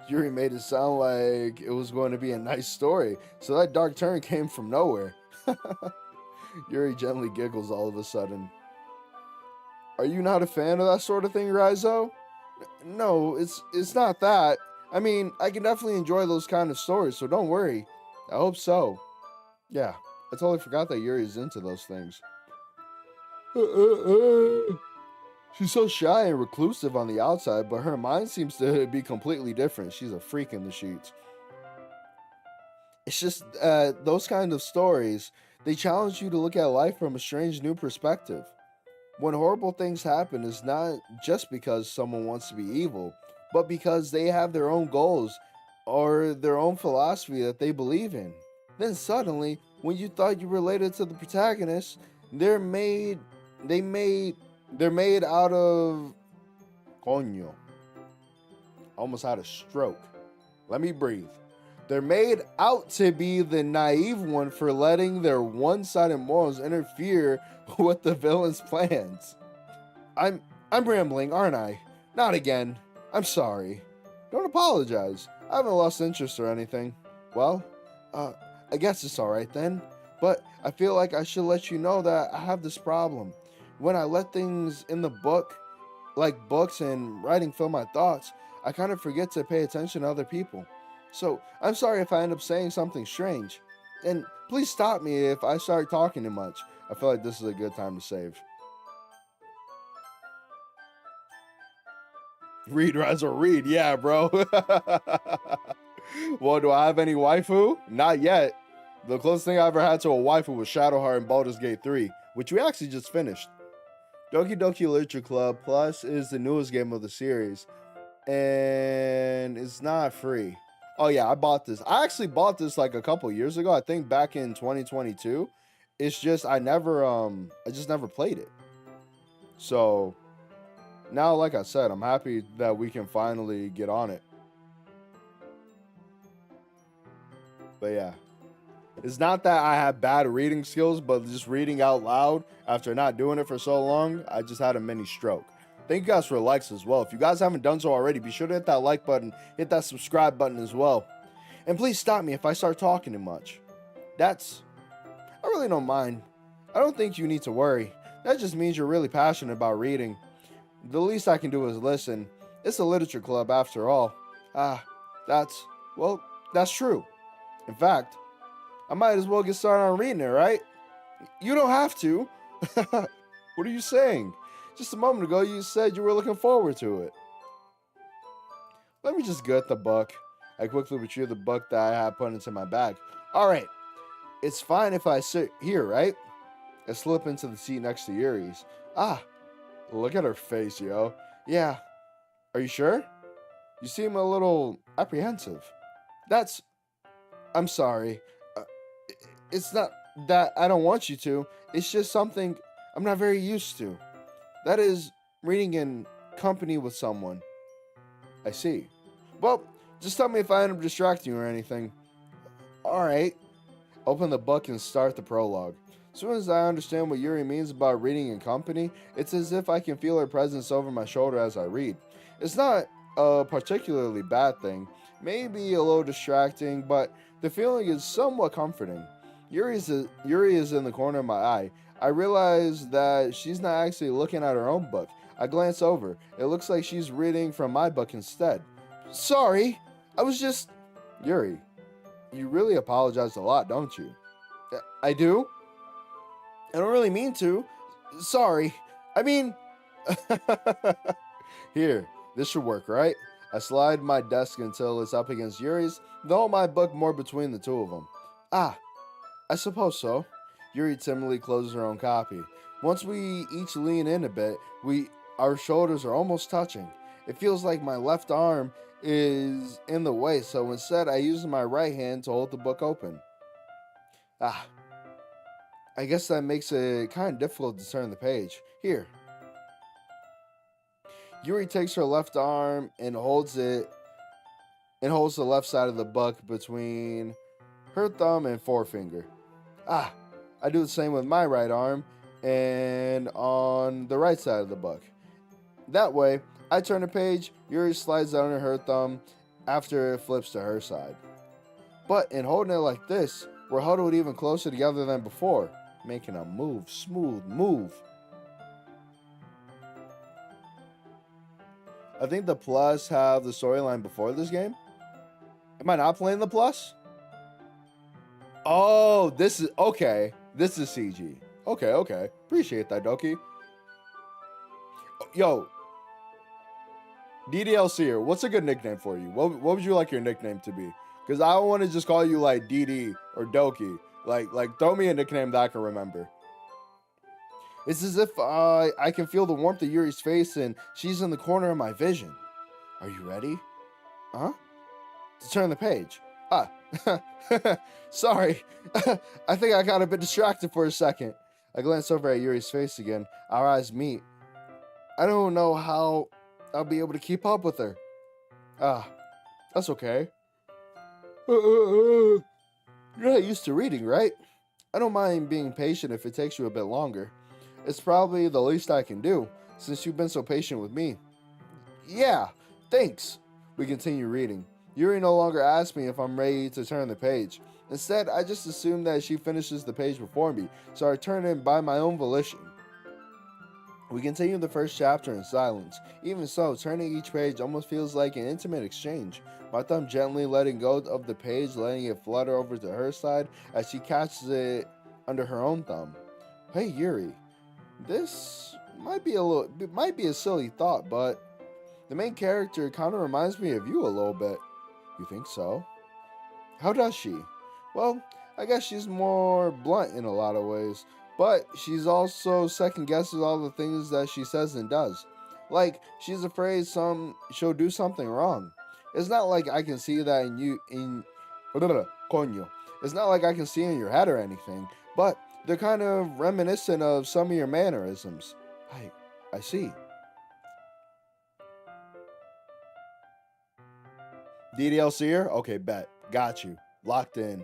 Yuri made it sound like it was going to be a nice story, so that dark turn came from nowhere. Yuri gently giggles all of a sudden. Are you not a fan of that sort of thing, Raizo? No, it's not that. I mean, I can definitely enjoy those kind of stories, so don't worry. I hope so. Yeah, I totally forgot that Yuri is into those things. She's so shy and reclusive on the outside, but her mind seems to be completely different. She's a freak in the sheets. It's just those kind of stories, they challenge you to look at life from a strange new perspective. When horrible things happen, it's not just because someone wants to be evil, but because they have their own goals or their own philosophy that they believe in. Then suddenly, when you thought you related to the protagonist, they're made out of coño. Almost had a stroke. Let me breathe. They're made out to be the naive one for letting their one-sided morals interfere with the villain's plans. I'm rambling, aren't I? Not again. I'm sorry. Don't apologize. I haven't lost interest or anything. Well, I guess it's alright then. But I feel like I should let you know that I have this problem. When I let things in the book, like books and writing, fill my thoughts, I kind of forget to pay attention to other people. So I'm sorry if I end up saying something strange. And please stop me if I start talking too much. I feel like this is a good time to save. Read, Razzle, read. Yeah, bro. Well, do I have any waifu? Not yet. The closest thing I ever had to a waifu was Shadowheart in Baldur's Gate 3, which we actually just finished. Doki Doki Literature Club Plus is the newest game of the series, and it's not free. Oh yeah, I bought this. I actually bought this like a couple years ago. I think back in 2022. It's just I just never played it. So now, like I said, I'm happy that we can finally get on it. But yeah, it's not that I have bad reading skills, but just reading out loud after not doing it for so long, I just had a mini stroke. Thank you guys for likes as well. If you guys haven't done so already, be sure to hit that like button, hit that subscribe button as well. And please stop me if I start talking too much. I really don't mind. I don't think you need to worry. That just means you're really passionate about reading. The least I can do is listen. It's a literature club after all. That's true. In fact, I might as well get started on reading it, right? You don't have to. What are you saying? Just a moment ago, you said you were looking forward to it. Let me just get the book. I quickly retrieved the book that I had put into my bag. All right. It's fine if I sit here, right? I slip into the seat next to Yuri's. Look at her face, yo. Yeah. Are you sure? You seem a little apprehensive. I'm sorry. It's not that I don't want you to. It's just something I'm not very used to. That is, reading in company with someone. I see. Well, just tell me if I end up distracting you or anything. Alright. Open the book and start the prologue. As soon as I understand what Yuri means about reading in company, it's as if I can feel her presence over my shoulder as I read. It's not a particularly bad thing, maybe a little distracting, but the feeling is somewhat comforting. Yuri is in the corner of my eye. I realize that she's not actually looking at her own book. I glance over. It looks like she's reading from my book instead. Sorry, I was just... Yuri, you really apologize a lot, don't you? I do? I don't really mean to. Sorry. I mean... Here, this should work, right? I slide my desk until it's up against Yuri's, then hold my book more between the two of them. I suppose so. Yuri timidly closes her own copy. Once we each lean in a bit, our shoulders are almost touching. It feels like my left arm is in the way, so instead I use my right hand to hold the book open. I guess that makes it kind of difficult to turn the page. Here. Yuri takes her left arm and holds the left side of the book between her thumb and forefinger. I do the same with my right arm and on the right side of the book. That way, I turn the page, Yuri slides it under her thumb after it flips to her side. But in holding it like this, we're huddled even closer together than before, making a smooth move. I think the Plus have the storyline before this game. Am I not playing the Plus? Oh, this is okay. This is CG. Okay. Appreciate that, Doki. Yo, DDLCer, what's a good nickname for you? What would you like your nickname to be? Because I don't want to just call you like DD or Doki. Like throw me a nickname that I can remember. It's as if I can feel the warmth of Yuri's face and she's in the corner of my vision. Are you ready? To turn the page. Sorry. I think I got a bit distracted for a second. I glance over at Yuri's face again. Our eyes meet. I don't know how I'll be able to keep up with her. That's okay. You're not used to reading, right? I don't mind being patient if it takes you a bit longer. It's probably the least I can do, since you've been so patient with me. Yeah, thanks. We continue reading. Yuri no longer asks me if I'm ready to turn the page. Instead, I just assume that she finishes the page before me, so I turn in by my own volition. We continue the first chapter in silence. Even so, turning each page almost feels like an intimate exchange. My thumb gently letting go of the page, letting it flutter over to her side as she catches it under her own thumb. Hey Yuri, this might be a silly thought, but the main character kind of reminds me of you a little bit. You think so? How does she? Well, I guess she's more blunt in a lot of ways, but she's also second guesses all the things that she says and does. Like she's afraid she'll do something wrong. It's not like I can see that in you in coño. It's not like I can see in your head or anything, but they're kind of reminiscent of some of your mannerisms. I see. DDL Seer? Okay, bet. Got you. Locked in.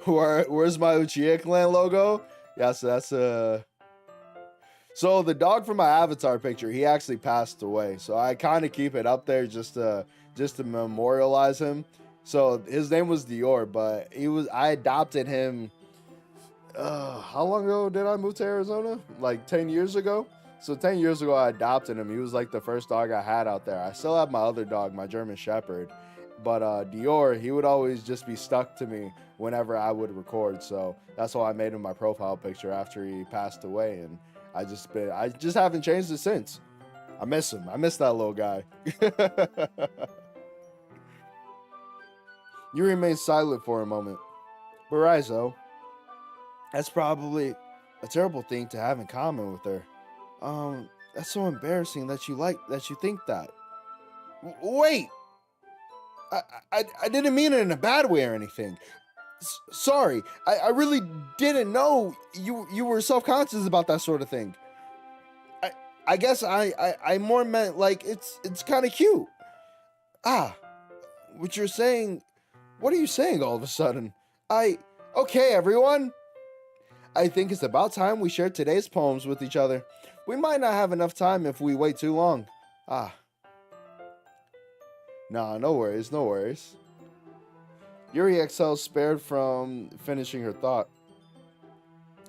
Where's my Uchiha clan logo? Yeah, so that's so the dog from my avatar picture, he actually passed away. So I kind of keep it up there just to memorialize him. So his name was Dior, but I adopted him how long ago did I move to Arizona? Like 10 years ago. So 10 years ago I adopted him. He was like the first dog I had out there. I still have my other dog, my German Shepherd. But Dior, he would always just be stuck to me whenever I would record. So that's why I made him my profile picture after he passed away. And I just haven't changed it since. I miss him. I miss that little guy. You remain silent for a moment. Barizo, that's probably a terrible thing to have in common with her. That's so embarrassing that you think that. Wait! I didn't mean it in a bad way or anything. Sorry, I really didn't know you were self-conscious about that sort of thing. I guess I more meant like it's kind of cute. Ah, what you're saying? What are you saying all of a sudden? Okay, everyone. I think it's about time we share today's poems with each other. We might not have enough time if we wait too long. Ah. Nah, no worries, no worries. Yuri XL spared from finishing her thought.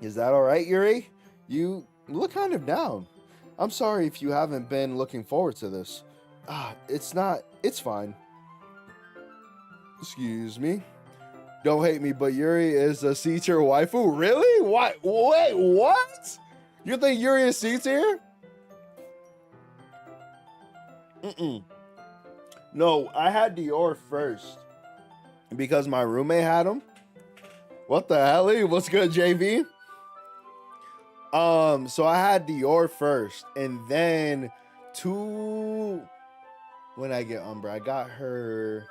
Is that alright, Yuri? You look kind of down. I'm sorry if you haven't been looking forward to this. It's fine. Excuse me. Don't hate me, but Yuri is a C-tier waifu? Really? What? Wait, what? You think Yuri is C-tier? No, I had Dior first because my roommate had him. What the hell? What's good, JV? So I had Dior first, and then when I get Umbra, I got her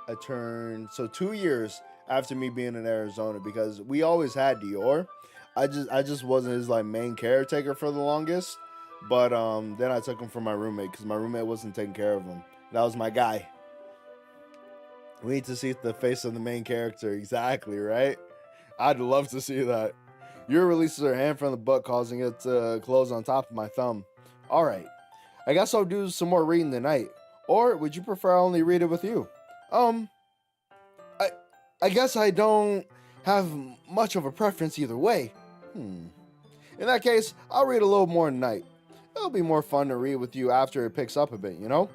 a turn. So 2 years after me being in Arizona, because we always had Dior. I just wasn't his like main caretaker for the longest. But then I took him from my roommate because my roommate wasn't taking care of him. That was my guy. We need to see the face of the main character. Exactly, right? I'd love to see that. Yuri releases her hand from the book, causing it to close on top of my thumb. All right. I guess I'll do some more reading tonight. Or would you prefer I only read it with you? I guess I don't have much of a preference either way. In that case, I'll read a little more tonight. It'll be more fun to read with you after it picks up a bit, you know?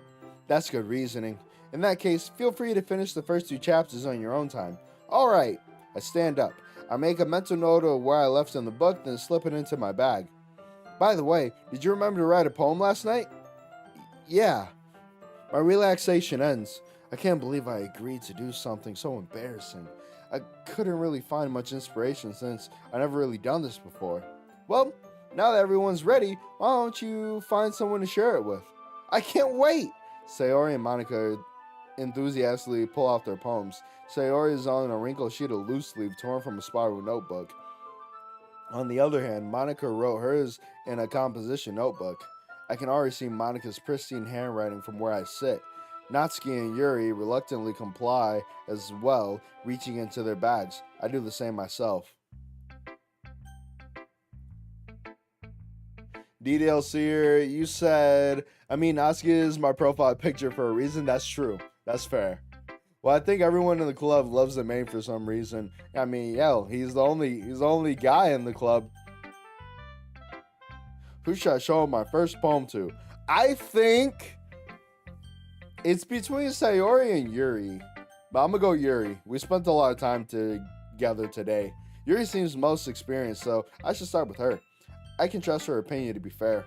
That's good reasoning. In that case, feel free to finish the first 2 chapters on your own time. All right. I stand up. I make a mental note of where I left in the book, then slip it into my bag. By the way, did you remember to write a poem last night? Yeah. My relaxation ends. I can't believe I agreed to do something so embarrassing. I couldn't really find much inspiration since I never really done this before. Well, now that everyone's ready, why don't you find someone to share it with? I can't wait! Sayori and Monica enthusiastically pull out their poems. Sayori is on a wrinkled sheet of loose leaf torn from a spiral notebook. On the other hand, Monica wrote hers in a composition notebook. I can already see Monica's pristine handwriting from where I sit. Natsuki and Yuri reluctantly comply as well, reaching into their bags. I do the same myself. DDL Seer, you said, Natsuki is my profile picture for a reason. That's true. That's fair. Well, I think everyone in the club loves the main for some reason. I mean, yeah, he's the only guy in the club. Who should I show my first poem to? I think it's between Sayori and Yuri. But I'm gonna go Yuri. We spent a lot of time together today. Yuri seems most experienced, so I should start with her. I can trust her opinion to be fair.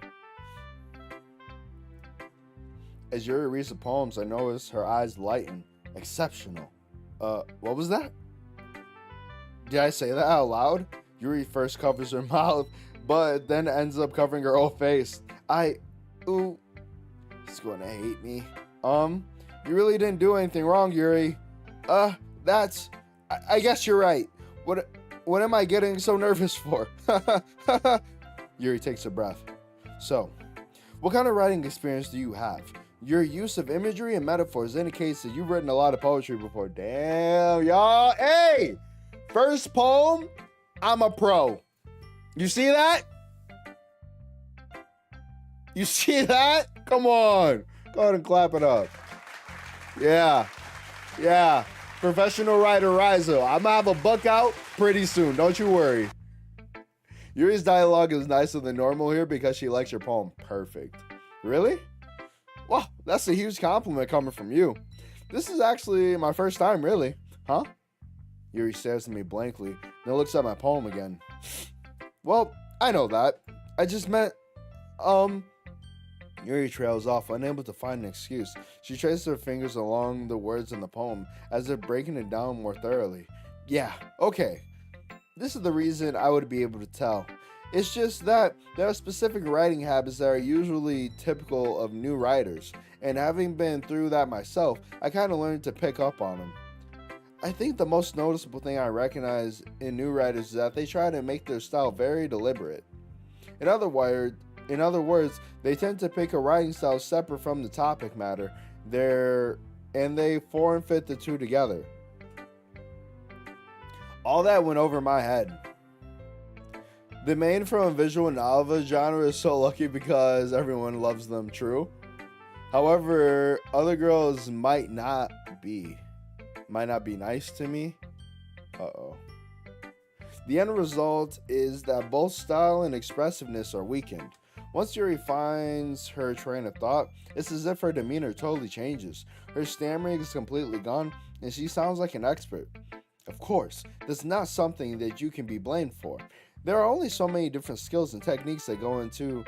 As Yuri reads the poems, I notice her eyes lighten. Exceptional. What was that? Did I say that out loud? Yuri first covers her mouth, but then ends up covering her whole face. Ooh, he's going to hate me. You really didn't do anything wrong, Yuri. I guess you're right. What am I getting so nervous for? Yuri takes a breath. So, what kind of writing experience do you have? Your use of imagery and metaphors indicates that you've written a lot of poetry before. Damn, y'all. Hey, first poem, I'm a pro. You see that? You see that? Come on. Go ahead and clap it up. Yeah. Professional writer Rizo. I'm gonna have a book out pretty soon. Don't you worry. Yuri's dialogue is nicer than normal here because she likes your poem. Perfect. Really? Wow, that's a huge compliment coming from you. This is actually my first time, really. Huh? Yuri stares at me blankly, then looks at my poem again. Well, I know that. I just meant, Yuri trails off, unable to find an excuse. She traces her fingers along the words in the poem, as if breaking it down more thoroughly. Yeah, okay. This is the reason I would be able to tell. It's just that there are specific writing habits that are usually typical of new writers, and having been through that myself, I kind of learned to pick up on them. I think the most noticeable thing I recognize in new writers is that they try to make their style very deliberate. In other words, they tend to pick a writing style separate from the topic matter, and they form fit the two together. All that went over my head. The main from a visual novel genre is so lucky because everyone loves them, true. However, other girls might not be nice to me. Uh-oh. The end result is that both style and expressiveness are weakened. Once Yuri finds her train of thought, it's as if her demeanor totally changes. Her stammering is completely gone, and she sounds like an expert. Of course, that's not something that you can be blamed for. There are only so many different skills and techniques that go into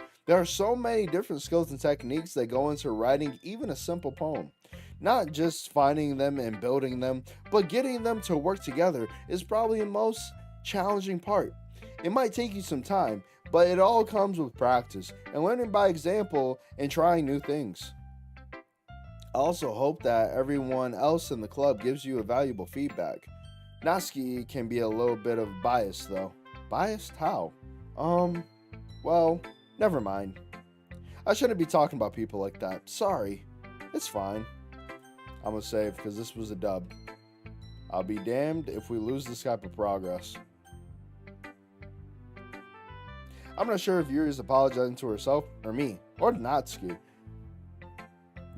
writing even a simple poem. Not just finding them and building them, but getting them to work together is probably the most challenging part. It might take you some time, but it all comes with practice and learning by example and trying new things. I also hope that everyone else in the club gives you a valuable feedback. Natsuki can be a little bit of biased though. Biased? How? Well, never mind. I shouldn't be talking about people like that. Sorry. It's fine. I'm gonna save because this was a dub. I'll be damned if we lose this type of progress. I'm not sure if Yuri's apologizing to herself or me or Natsuki.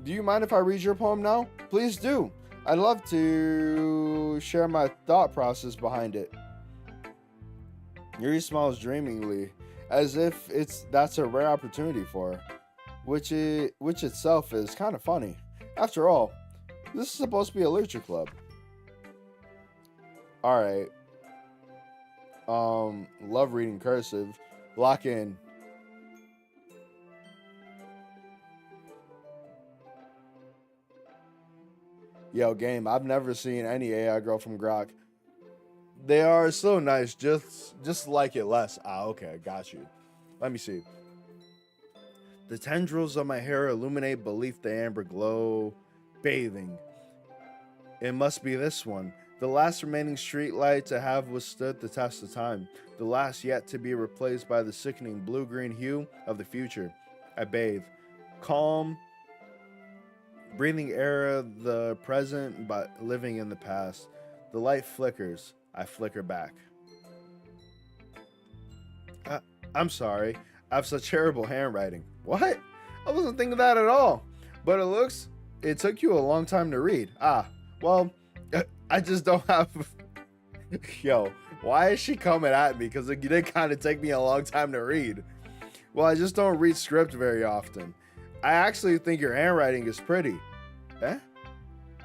Do you mind if I read your poem now? Please do. I'd love to share my thought process behind it. Yuri smiles dreamingly, as if that's a rare opportunity for her, which itself is kind of funny. After all, this is supposed to be a literature club. Alright. Love reading cursive. Lock in. Yo, game, I've never seen any AI girl from Grok. They are so nice, just like it less. Okay, got you. Let me see. The tendrils of my hair illuminate beneath the amber glow, bathing. It must be this one, the last remaining street light to have withstood the test of time, the last yet to be replaced by the sickening blue-green hue of the future. I bathe, calm, breathing air of the present but living in the past. The light flickers. I flicker back. I'm sorry. I have such terrible handwriting. What? I wasn't thinking that at all. But it took you a long time to read. Well, I just don't have. Yo, why is she coming at me? Because it did kind of take me a long time to read. Well, I just don't read script very often. I actually think your handwriting is pretty. Eh?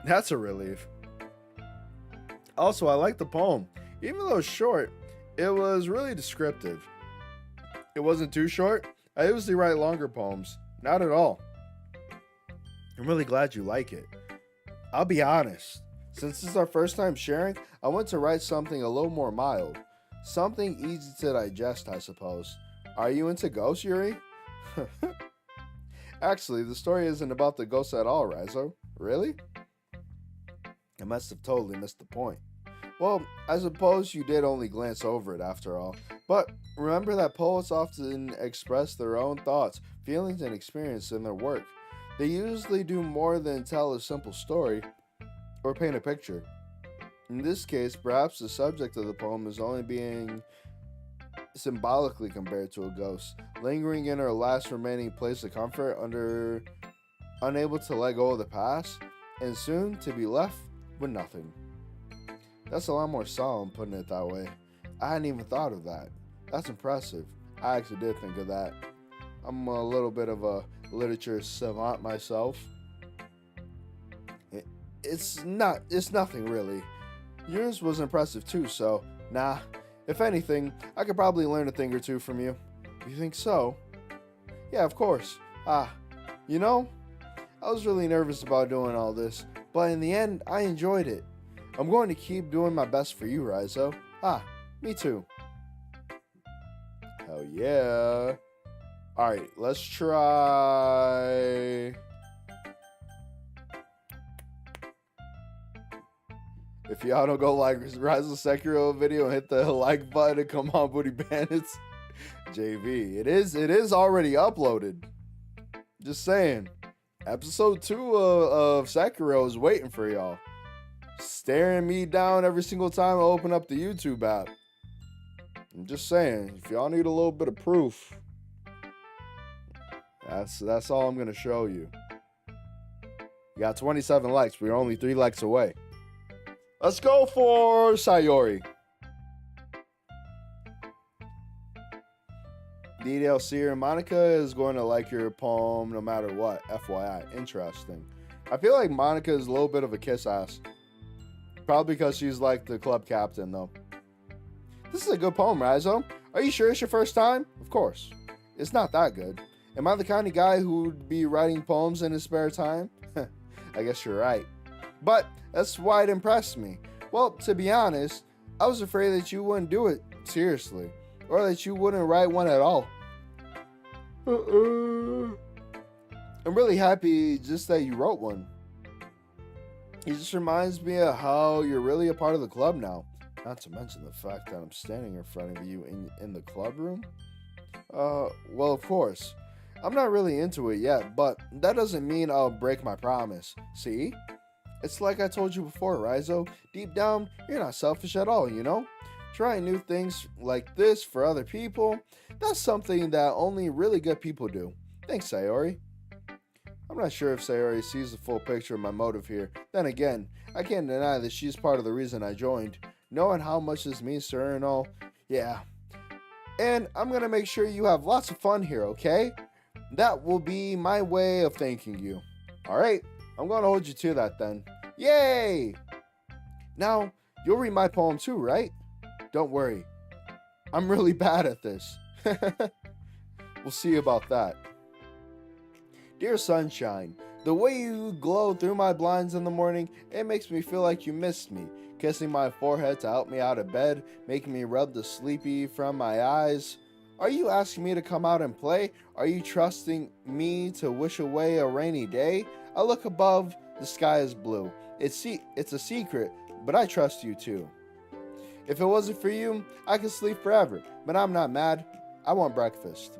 That's a relief. Also, I like the poem. Even though it's short, it was really descriptive. It wasn't too short. I usually write longer poems. Not at all. I'm really glad you like it. I'll be honest. Since this is our first time sharing, I want to write something a little more mild. Something easy to digest, I suppose. Are you into ghosts, Yuri? Actually, the story isn't about the ghosts at all, Rizo. Really? I must have totally missed the point. Well, I suppose you did only glance over it after all. But remember that poets often express their own thoughts, feelings, and experiences in their work. They usually do more than tell a simple story or paint a picture. In this case, perhaps the subject of the poem is only being symbolically compared to a ghost, lingering in her last remaining place of comfort, unable to let go of the past, and soon to be left with nothing. That's a lot more solemn, putting it that way. I hadn't even thought of that. That's impressive. I actually did think of that. I'm a little bit of a literature savant myself. It's nothing really. Yours was impressive too, so nah. If anything, I could probably learn a thing or two from you. You think so? Yeah, of course. You know, I was really nervous about doing all this, but in the end, I enjoyed it. I'm going to keep doing my best for you, Rizo. Me too. Hell yeah. Alright, let's try. If y'all don't go like Rizo Sekiro video and hit the like button, come on, Booty Bandits. JV, it is already uploaded. Just saying. Episode 2 of Sekiro is waiting for y'all. Staring me down every single time I open up the YouTube app. I'm just saying, if y'all need a little bit of proof, that's all I'm gonna show you. You got 27 likes. We're only 3 likes away. Let's go for Sayori. DDLC or Monica is going to like your poem no matter what. FYI. Interesting. I feel like Monica is a little bit of a kiss ass. Probably because she's like the club captain, though. This is a good poem, Rizo. Are you sure it's your first time? Of course. It's not that good. Am I the kind of guy who would be writing poems in his spare time? I guess you're right. But that's why it impressed me. Well, to be honest, I was afraid that you wouldn't do it seriously. Or that you wouldn't write one at all. I'm really happy just that you wrote one. It just reminds me of how you're really a part of the club now. Not to mention the fact that I'm standing in front of you in the club room. Well, of course. I'm not really into it yet, but that doesn't mean I'll break my promise. See? It's like I told you before, Rizo. Deep down, you're not selfish at all, you know? Trying new things like this for other people, that's something that only really good people do. Thanks, Sayori. I'm not sure if Sayori sees the full picture of my motive here. Then again, I can't deny that she's part of the reason I joined. Knowing how much this means to her and all, yeah. And I'm gonna make sure you have lots of fun here, okay? That will be my way of thanking you. Alright, I'm gonna hold you to that then. Yay! Now, you'll read my poem too, right? Don't worry. I'm really bad at this. We'll see about that. Dear sunshine, the way you glow through my blinds in the morning, it makes me feel like you missed me. Kissing my forehead to help me out of bed, making me rub the sleepy from my eyes. Are you asking me to come out and play? Are you trusting me to wish away a rainy day? I look above, the sky is blue. It's a secret, but I trust you too. If it wasn't for you, I could sleep forever, but I'm not mad. I want breakfast.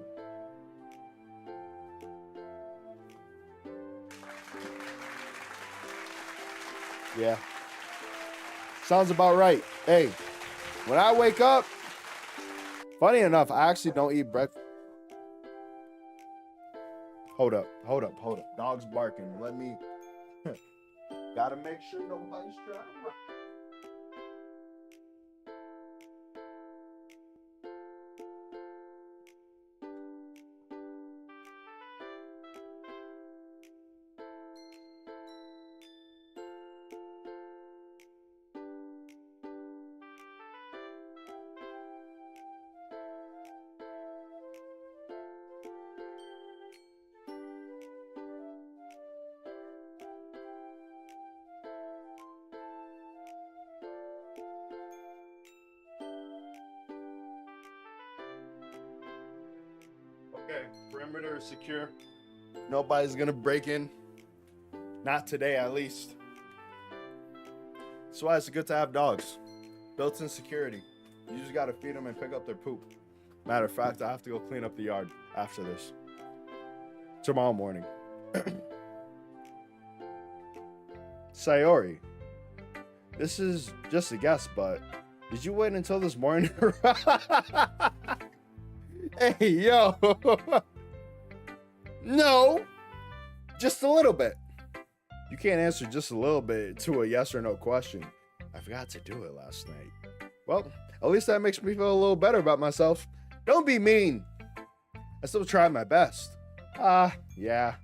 Yeah. Sounds about right. Hey, when I wake up, funny enough, I actually don't eat breakfast. Hold up. Dog's barking. Let me. Gotta make sure nobody's trying. Perimeter is secure. Nobody's gonna break in. Not today, at least. That's why it's good to have dogs. Built-in security. You just gotta feed them and pick up their poop. Matter of fact, I have to go clean up the yard after this. Tomorrow morning. Sayori, this is just a guess, but did you wait until this morning? Hey, yo. No, just a little bit. You can't answer just a little bit to a yes or no question. I forgot to do it last night. Well, at least that makes me feel a little better about myself. Don't be mean. I still tried my best. Yeah.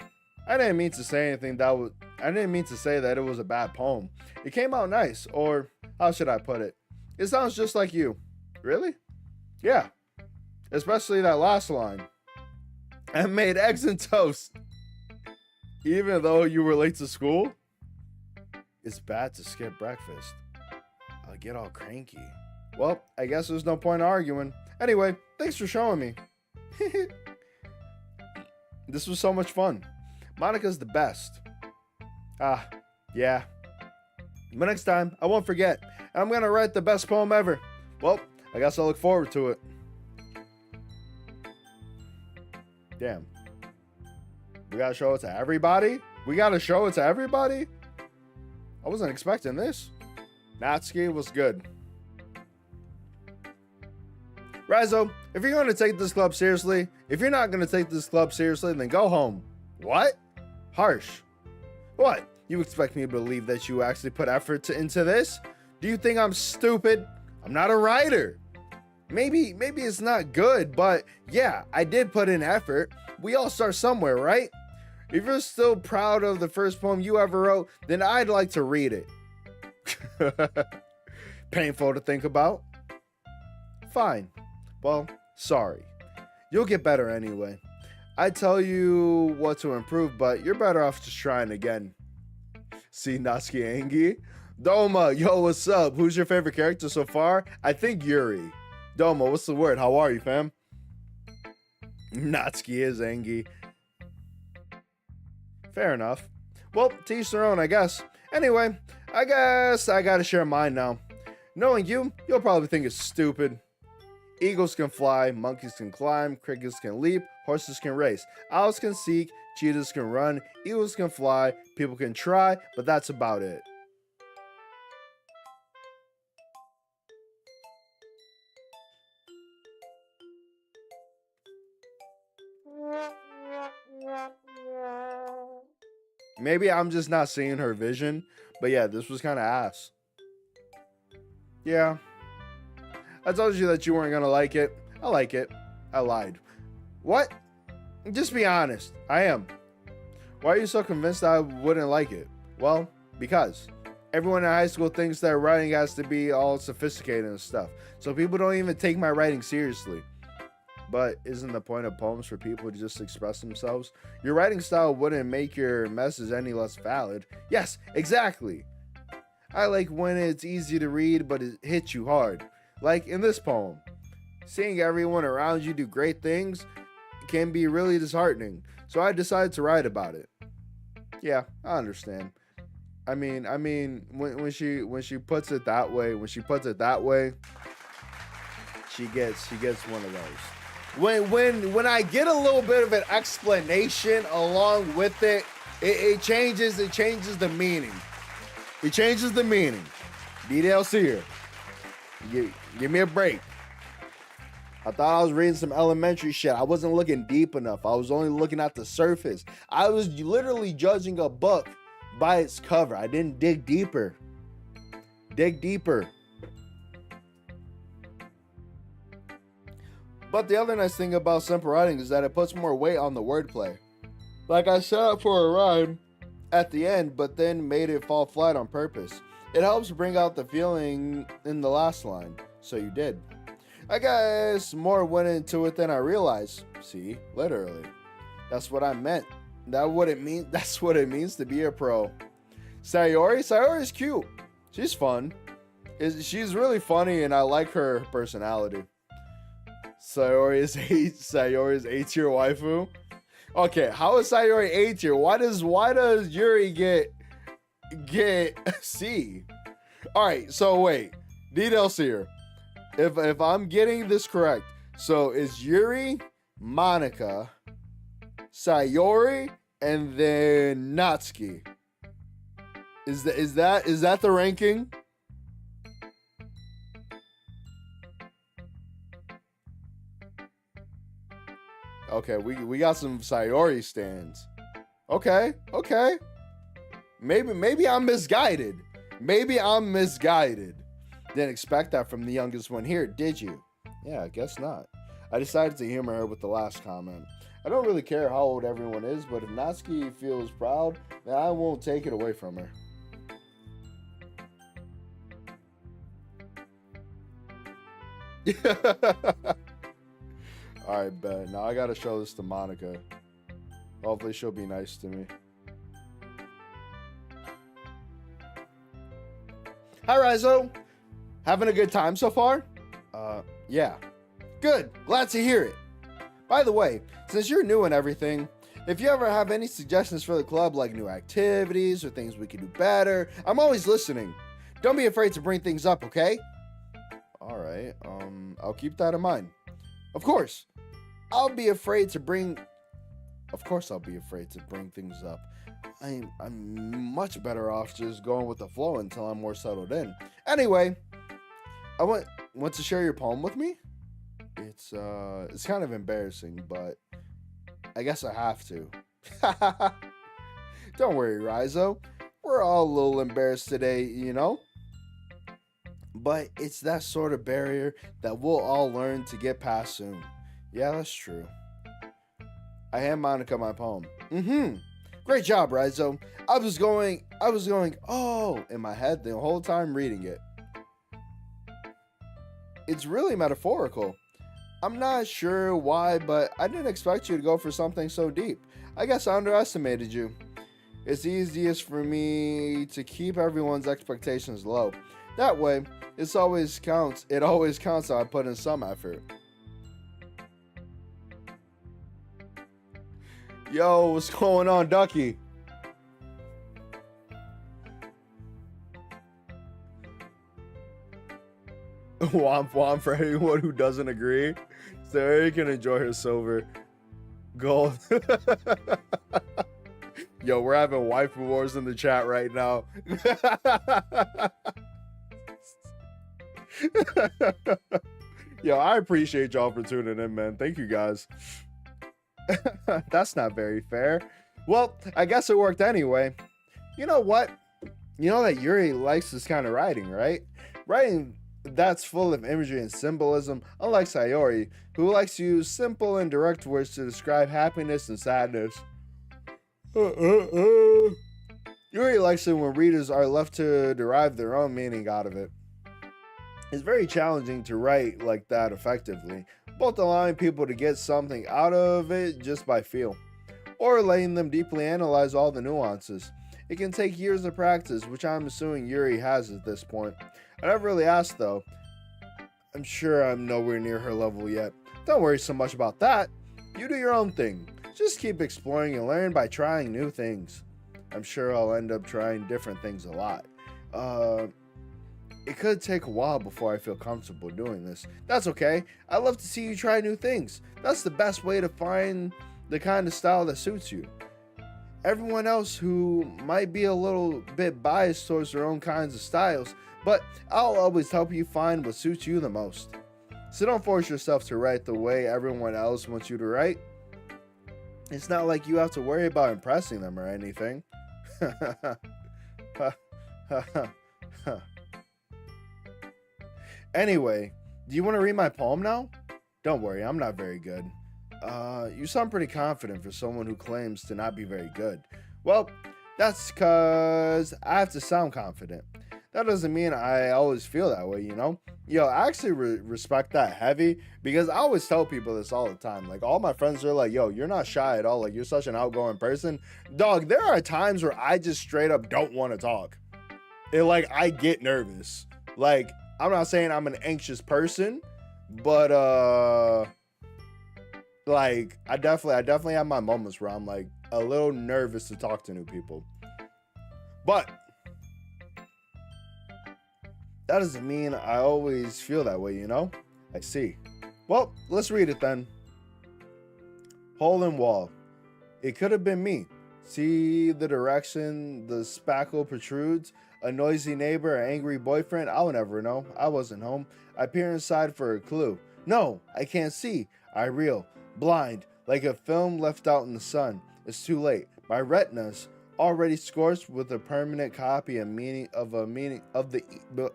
I didn't mean to say anything I didn't mean to say that it was a bad poem. It came out nice, or how should I put it? It sounds just like you. Really? Yeah. Especially that last line. I made eggs and toast. Even though you were late to school? It's bad to skip breakfast. I'll get all cranky. Well, I guess there's no point in arguing. Anyway, thanks for showing me. This was so much fun. Monica's the best. Yeah. But next time, I won't forget. And I'm gonna write the best poem ever. Well, I guess I'll look forward to it. Damn. We gotta show it to everybody? We gotta show it to everybody? I wasn't expecting this. Natsuki was good. Rizzo, if you're going to take this club seriously, if you're not going to take this club seriously, then go home. What? Harsh. What? You expect me to believe that you actually put effort into this? Do you think I'm stupid? I'm not a writer. Maybe it's not good, but yeah, I did put in effort. We all start somewhere, right? If you're still proud of the first poem you ever wrote, then I'd like to read it. Painful to think about. Fine. Well, sorry. You'll get better anyway. I tell you what to improve, but you're better off just trying again. See Natsuki Angie? Doma, yo, what's up? Who's your favorite character so far? I think Yuri. Doma, what's the word? How are you, fam? Natsuki is Angie. Fair enough. Well, to each their own, I guess. Anyway, I guess I gotta share mine now. Knowing you, you'll probably think it's stupid. Eagles can fly, monkeys can climb, crickets can leap, horses can race, owls can seek, cheetahs can run, eagles can fly, people can try, but that's about it. Maybe I'm just not seeing her vision, but yeah, this was kind of ass. Yeah. I told you that you weren't gonna like it. I like it. I lied. What? Just be honest. I am. Why are you so convinced I wouldn't like it? Well, because everyone in high school thinks that writing has to be all sophisticated and stuff. So people don't even take my writing seriously. But isn't the point of poems for people to just express themselves? Your writing style wouldn't make your message any less valid. Yes, exactly. I like when it's easy to read, but it hits you hard. Like in this poem. Seeing everyone around you do great things can be really disheartening. So I decided to write about it. Yeah, I understand. I mean, when she puts it that way, she gets one of those. When I get a little bit of an explanation along with it, it changes the meaning. It changes the meaning. Details here. Give me a break. I thought I was reading some elementary shit. I wasn't looking deep enough. I was only looking at the surface. I was literally judging a book by its cover. I didn't dig deeper. Dig deeper. But the other nice thing about simple writing is that it puts more weight on the wordplay. Like I set up for a rhyme at the end, but then made it fall flat on purpose. It helps bring out the feeling in the last line. So you did. I guess more went into it than I realized. See, literally. That's what I meant. That's what it means to be a pro. Sayori's cute. She's fun. She's really funny and I like her personality. Sayori is A tier waifu. Okay, how is Sayori A tier? Why does Yuri get C? All right, so wait, details here. If I'm getting this correct, so is Yuri, Monica, Sayori, and then Natsuki. Is that the ranking? Okay, we got some Sayori stands. Okay. Maybe I'm misguided. Didn't expect that from the youngest one here, did you? Yeah, I guess not. I decided to humor her with the last comment. I don't really care how old everyone is, but if Natsuki feels proud, then I won't take it away from her. Alright, bet. Now I gotta show this to Monica. Hopefully she'll be nice to me. Hi, Rizo. Having a good time so far? Yeah. Good. Glad to hear it. By the way, since you're new and everything, if you ever have any suggestions for the club, like new activities or things we can do better, I'm always listening. Don't be afraid to bring things up, okay? Alright, I'll keep that in mind. Of course, I'll be afraid to bring things up. I'm much better off just going with the flow until I'm more settled in. Anyway, I want to share your poem with me? It's kind of embarrassing, but I guess I have to. Don't worry, Rizo. We're all a little embarrassed today, you know? But it's that sort of barrier that we'll all learn to get past soon. Yeah, that's true. I hand Monica my poem. Great job, Rizo. I was going, oh, in my head the whole time reading it. It's really metaphorical. I'm not sure why, but I didn't expect you to go for something so deep. I guess I underestimated you. It's easiest for me to keep everyone's expectations low. That way, it always counts that I put in some effort. Yo, what's going on, Ducky? Womp for anyone who doesn't agree. So you can enjoy her silver. Gold. Yo, we're having waifu wars in the chat right now. Yo, I appreciate y'all for tuning in, man. Thank you, guys. That's not very fair. Well, I guess it worked anyway. You know what? You know that Yuri likes this kind of writing, right? Writing that's full of imagery and symbolism, unlike Sayori, who likes to use simple and direct words to describe happiness and sadness. Yuri likes it when readers are left to derive their own meaning out of it. It's very challenging to write like that effectively, both allowing people to get something out of it just by feel, or letting them deeply analyze all the nuances. It can take years of practice, which I'm assuming Yuri has at this point. I never really asked though. I'm sure I'm nowhere near her level yet. Don't worry so much about that. You do your own thing. Just keep exploring and learn by trying new things. I'm sure I'll end up trying different things a lot. It could take a while before I feel comfortable doing this. That's okay. I love to see you try new things. That's the best way to find the kind of style that suits you. Everyone else who might be a little bit biased towards their own kinds of styles, but I'll always help you find what suits you the most. So don't force yourself to write the way everyone else wants you to write. It's not like you have to worry about impressing them or anything. Anyway, do you want to read my poem now? Don't worry, I'm not very good. You sound pretty confident for someone who claims to not be very good. Well, that's because I have to sound confident. That doesn't mean I always feel that way, you know? Yo, I actually respect that heavy because I always tell people this all the time. Like, all my friends are like, yo, you're not shy at all. Like, you're such an outgoing person. Dog, there are times where I just straight up don't want to talk. I get nervous. Like, I'm not saying I'm an anxious person, But like I definitely have my moments where I'm like a little nervous to talk to new people. But that doesn't mean I always feel that way, you know? I see. Well, let's read it then. Hole in wall. It could have been me. See the direction the spackle protrudes? A noisy neighbor, an angry boyfriend? I'll never know. I wasn't home. I peer inside for a clue. No, I can't see. I reel. Blind, like a film left out in the sun. It's too late. My retinas already scorched with a permanent copy and meaning of the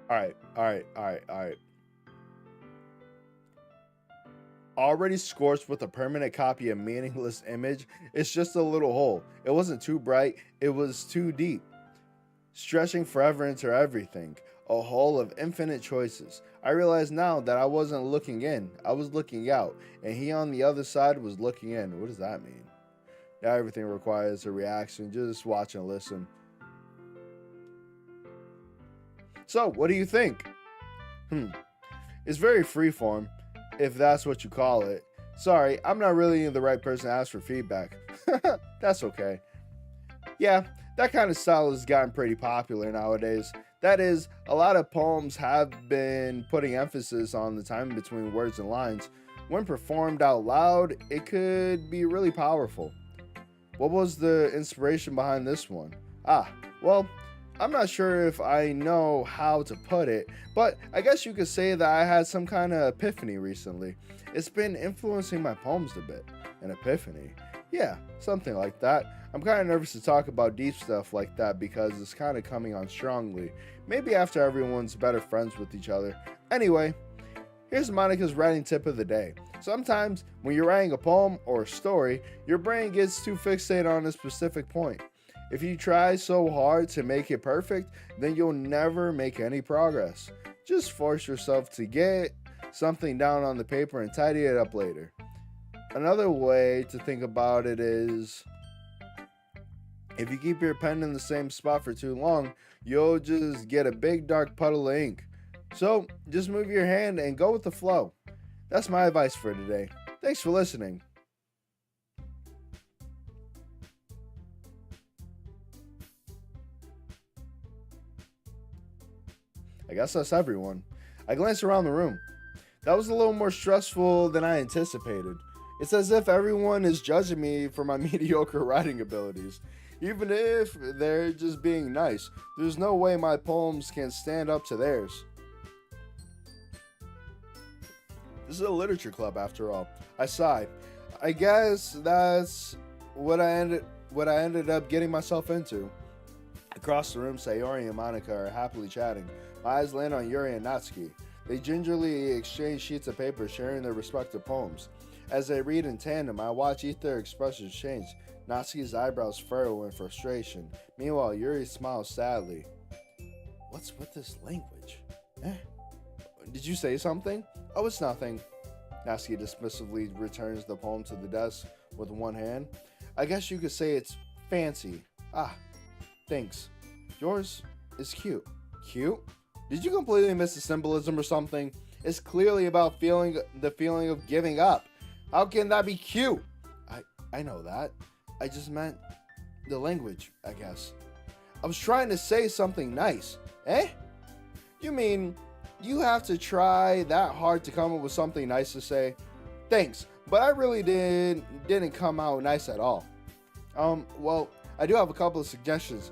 all right. Already scorched with a permanent copy of meaningless image. It's just a little hole. It wasn't too bright, it was too deep, stretching forever into everything. A hole of infinite choices. I realize now that I wasn't looking in, I was looking out, and he on the other side was looking in. What does that mean? Now everything requires a reaction. Just watch and listen. So, what do you think? Hmm. It's very freeform, if that's what you call it. Sorry, I'm not really the right person to ask for feedback. That's okay. Yeah, that kind of style has gotten pretty popular nowadays. That is, a lot of poems have been putting emphasis on the time between words and lines. When performed out loud, it could be really powerful. What was the inspiration behind this one? Well, I'm not sure if I know how to put it, but I guess you could say that I had some kind of epiphany recently. It's been influencing my poems a bit. An epiphany? Yeah, something like that. I'm kind of nervous to talk about deep stuff like that because it's kind of coming on strongly. Maybe after everyone's better friends with each other. Anyway, here's Monica's writing tip of the day. Sometimes, when you're writing a poem or a story, your brain gets too fixated on a specific point. If you try so hard to make it perfect, then you'll never make any progress. Just force yourself to get something down on the paper and tidy it up later. Another way to think about it is if you keep your pen in the same spot for too long, you'll just get a big dark puddle of ink. So just move your hand and go with the flow. That's my advice for today. Thanks for listening. I guess that's everyone. I glanced around the room. That was a little more stressful than I anticipated. It's as if everyone is judging me for my mediocre writing abilities. Even if they're just being nice, there's no way my poems can stand up to theirs. This is a literature club after all. I sigh. I guess that's what I ended up getting myself into. Across the room, Sayori and Monica are happily chatting. My eyes land on Yuri and Natsuki. They gingerly exchange sheets of paper, sharing their respective poems. As they read in tandem, I watch each their expressions change. Natsuki's eyebrows furrow in frustration. Meanwhile, Yuri smiles sadly. What's with this language? Did you say something? Oh, it's nothing. Natsuki dismissively returns the poem to the desk with one hand. I guess you could say it's fancy. Thanks. Yours is cute. Cute? Did you completely miss the symbolism or something? It's clearly about the feeling of giving up. How can that be cute? I know that. I just meant the language, I guess. I was trying to say something nice. You mean you have to try that hard to come up with something nice to say? Thanks, but I really didn't come out nice at all. Well, I do have a couple of suggestions.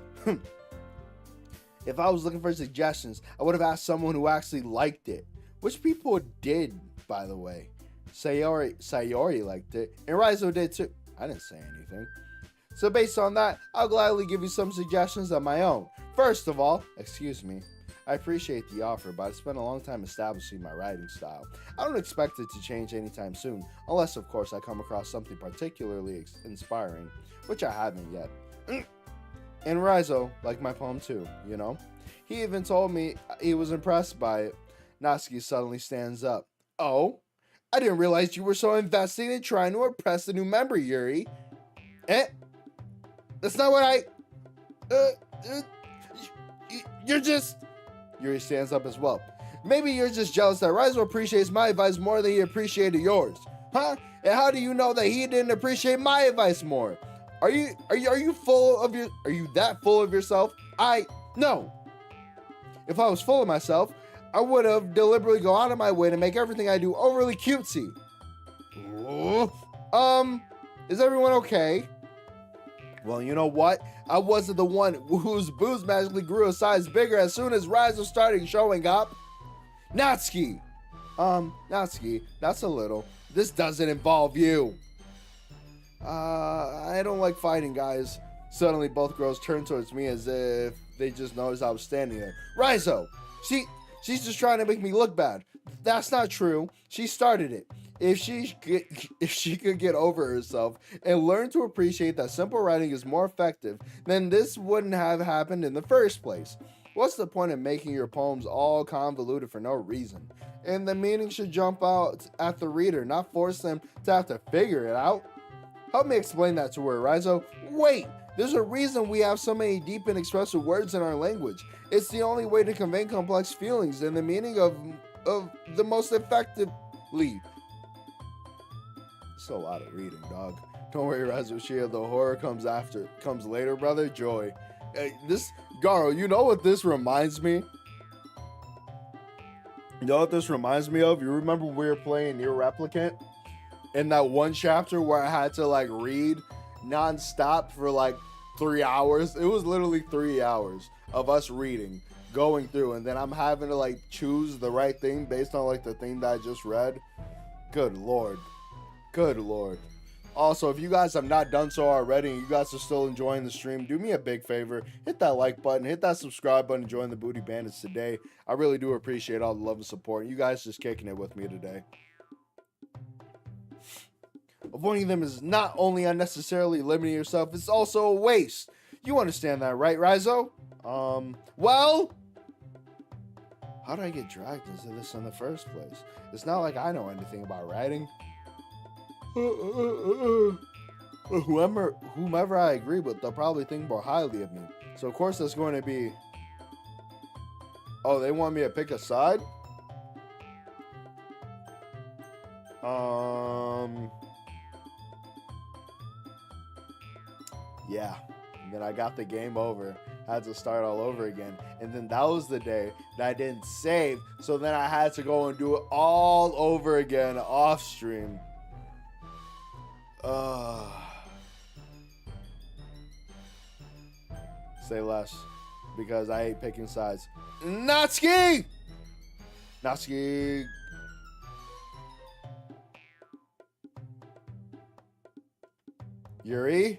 If I was looking for suggestions, I would have asked someone who actually liked it. Which people did, by the way. Sayori liked it, and Raizo did too. I didn't say anything. So based on that, I'll gladly give you some suggestions of my own. First of all, excuse me, I appreciate the offer, but I spent a long time establishing my writing style. I don't expect it to change anytime soon, unless of course I come across something particularly inspiring, which I haven't yet. And Raizo liked my poem too, you know? He even told me he was impressed by it. Natsuki suddenly stands up. Oh? I didn't realize you were so invested in trying to impress the new member, Yuri. Eh? That's not what I... You're just... Yuri stands up as well. Maybe you're just jealous that Raizo appreciates my advice more than he appreciated yours. Huh? And how do you know that he didn't appreciate my advice more? Are you that full of yourself? No. If I was full of myself, I would have deliberately gone out of my way to make everything I do overly cutesy. Is everyone okay? Well, you know what? I wasn't the one whose boobs magically grew a size bigger as soon as Raizo started showing up. Natsuki! Natsuki, that's a little. This doesn't involve you. I don't like fighting, guys. Suddenly, both girls turned towards me as if they just noticed I was standing there. Raizo! She's just trying to make me look bad. That's not true. She started it. If she could get over herself and learn to appreciate that simple writing is more effective, then this wouldn't have happened in the first place. What's the point of making your poems all convoluted for no reason? And the meaning should jump out at the reader, not force them to have to figure it out. Help me explain that to her, Raizo. Wait, there's a reason we have so many deep and expressive words in our language. It's the only way to convey complex feelings and the meaning of the most effectively. It's a lot of reading, dog. Don't worry, Raizo Shia, the horror comes later, brother. Joy. Hey, Garo, you know what this reminds me? You know what this reminds me of? You remember we were playing Nier Replicant? In that one chapter where I had to like read non-stop for like 3 hours. It was literally 3 hours of us reading, going through, and then I'm having to like choose the right thing based on like the thing that I just read. Good Lord. Good Lord. Also, if you guys have not done so already and you guys are still enjoying the stream, do me a big favor. Hit that like button, hit that subscribe button, and join the Booty Bandits today. I really do appreciate all the love and support. You guys just kicking it with me today. Avoiding them is not only unnecessarily limiting yourself, it's also a waste. You understand that, right, Raizo? Well, how did I get dragged into this in the first place? It's not like I know anything about writing. Whomever I agree with, they'll probably think more highly of me. So of course that's going to be... Oh, they want me to pick a side? Yeah. And then I got the game over. Had to start all over again. And then that was the day that I didn't save. So then I had to go and do it all over again off stream. Say less, because I hate picking sides. Natsuki! Natsuki! Yuri?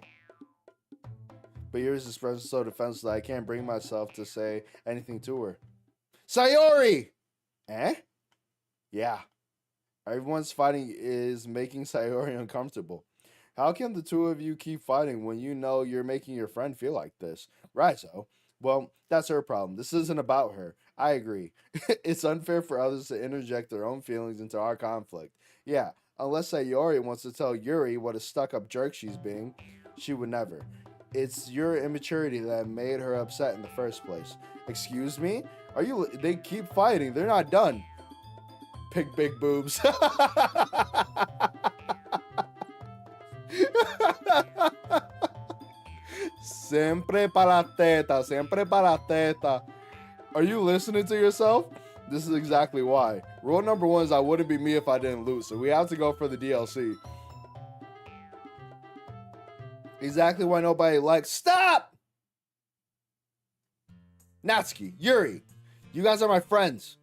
But Yuri's expression so defenseless that I can't bring myself to say anything to her. Sayori! Eh? Yeah. Everyone's fighting is making Sayori uncomfortable. How can the two of you keep fighting when you know you're making your friend feel like this? Raizo. Well, that's her problem. This isn't about her. I agree. It's unfair for others to interject their own feelings into our conflict. Yeah, unless Sayori wants to tell Yuri what a stuck-up jerk she's being, she would never. It's your immaturity that made her upset in the first place. Excuse me? They keep fighting. They're not done. Pick big boobs. Siempre para teta, siempre para teta. Are you listening to yourself? This is exactly why. Rule number one is I wouldn't be me if I didn't lose, so we have to go for the DLC. Exactly why nobody likes... Stop! Natsuki, Yuri, you guys are my friends.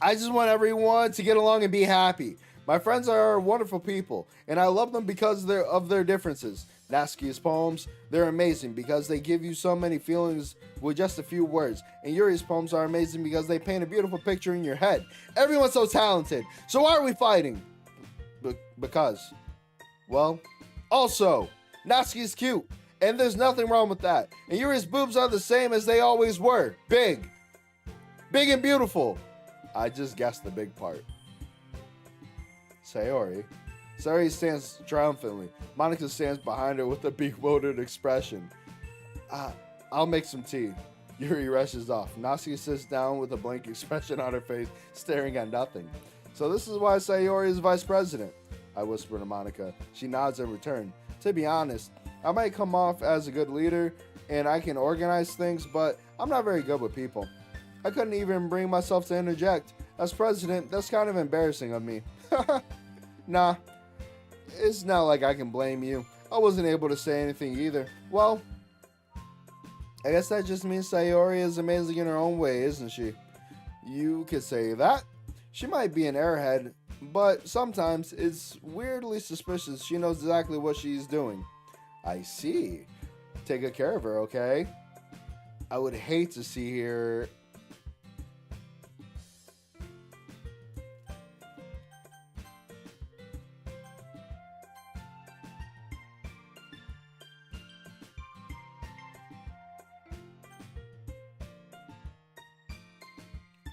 I just want everyone to get along and be happy. My friends are wonderful people, and I love them because of their differences. Natsuki's poems, they're amazing because they give you so many feelings with just a few words. And Yuri's poems are amazing because they paint a beautiful picture in your head. Everyone's so talented. So why are we fighting? Because. Well, also, Natsuki's cute, and there's nothing wrong with that. And Yuri's boobs are the same as they always were. Big. Big and beautiful. I just guessed the big part. Sayori, Sayori stands triumphantly. Monica stands behind her with a bewildered expression. Uh, I'll make some tea. Yuri rushes off. Natsuki sits down with a blank expression on her face, staring at nothing. So this is why Sayori is vice president, I whisper to Monica. She nods in return. To be honest, I might come off as a good leader and I can organize things, but I'm not very good with people. I couldn't even bring myself to interject. As president, that's kind of embarrassing of me. Nah, it's not like I can blame you. I wasn't able to say anything either. Well, I guess that just means Sayori is amazing in her own way, isn't she? You could say that. She might be an airhead, but sometimes it's weirdly suspicious she knows exactly what she's doing. I see. Take good care of her, okay? I would hate to see her...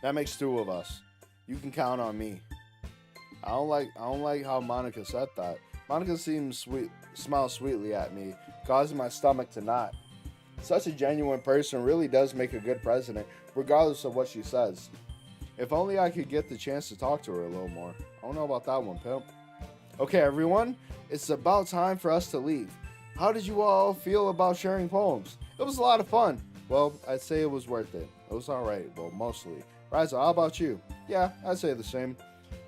That makes two of us. You can count on me. I don't like how Monica said that. Monica smiles sweetly at me, causing my stomach to knot. Such a genuine person really does make a good president, regardless of what she says. If only I could get the chance to talk to her a little more. I don't know about that one, pimp. Okay, everyone, it's about time for us to leave. How did you all feel about sharing poems? It was a lot of fun. Well, I'd say it was worth it. It was alright, well, mostly. Raizo, how about you? Yeah, I'd say the same.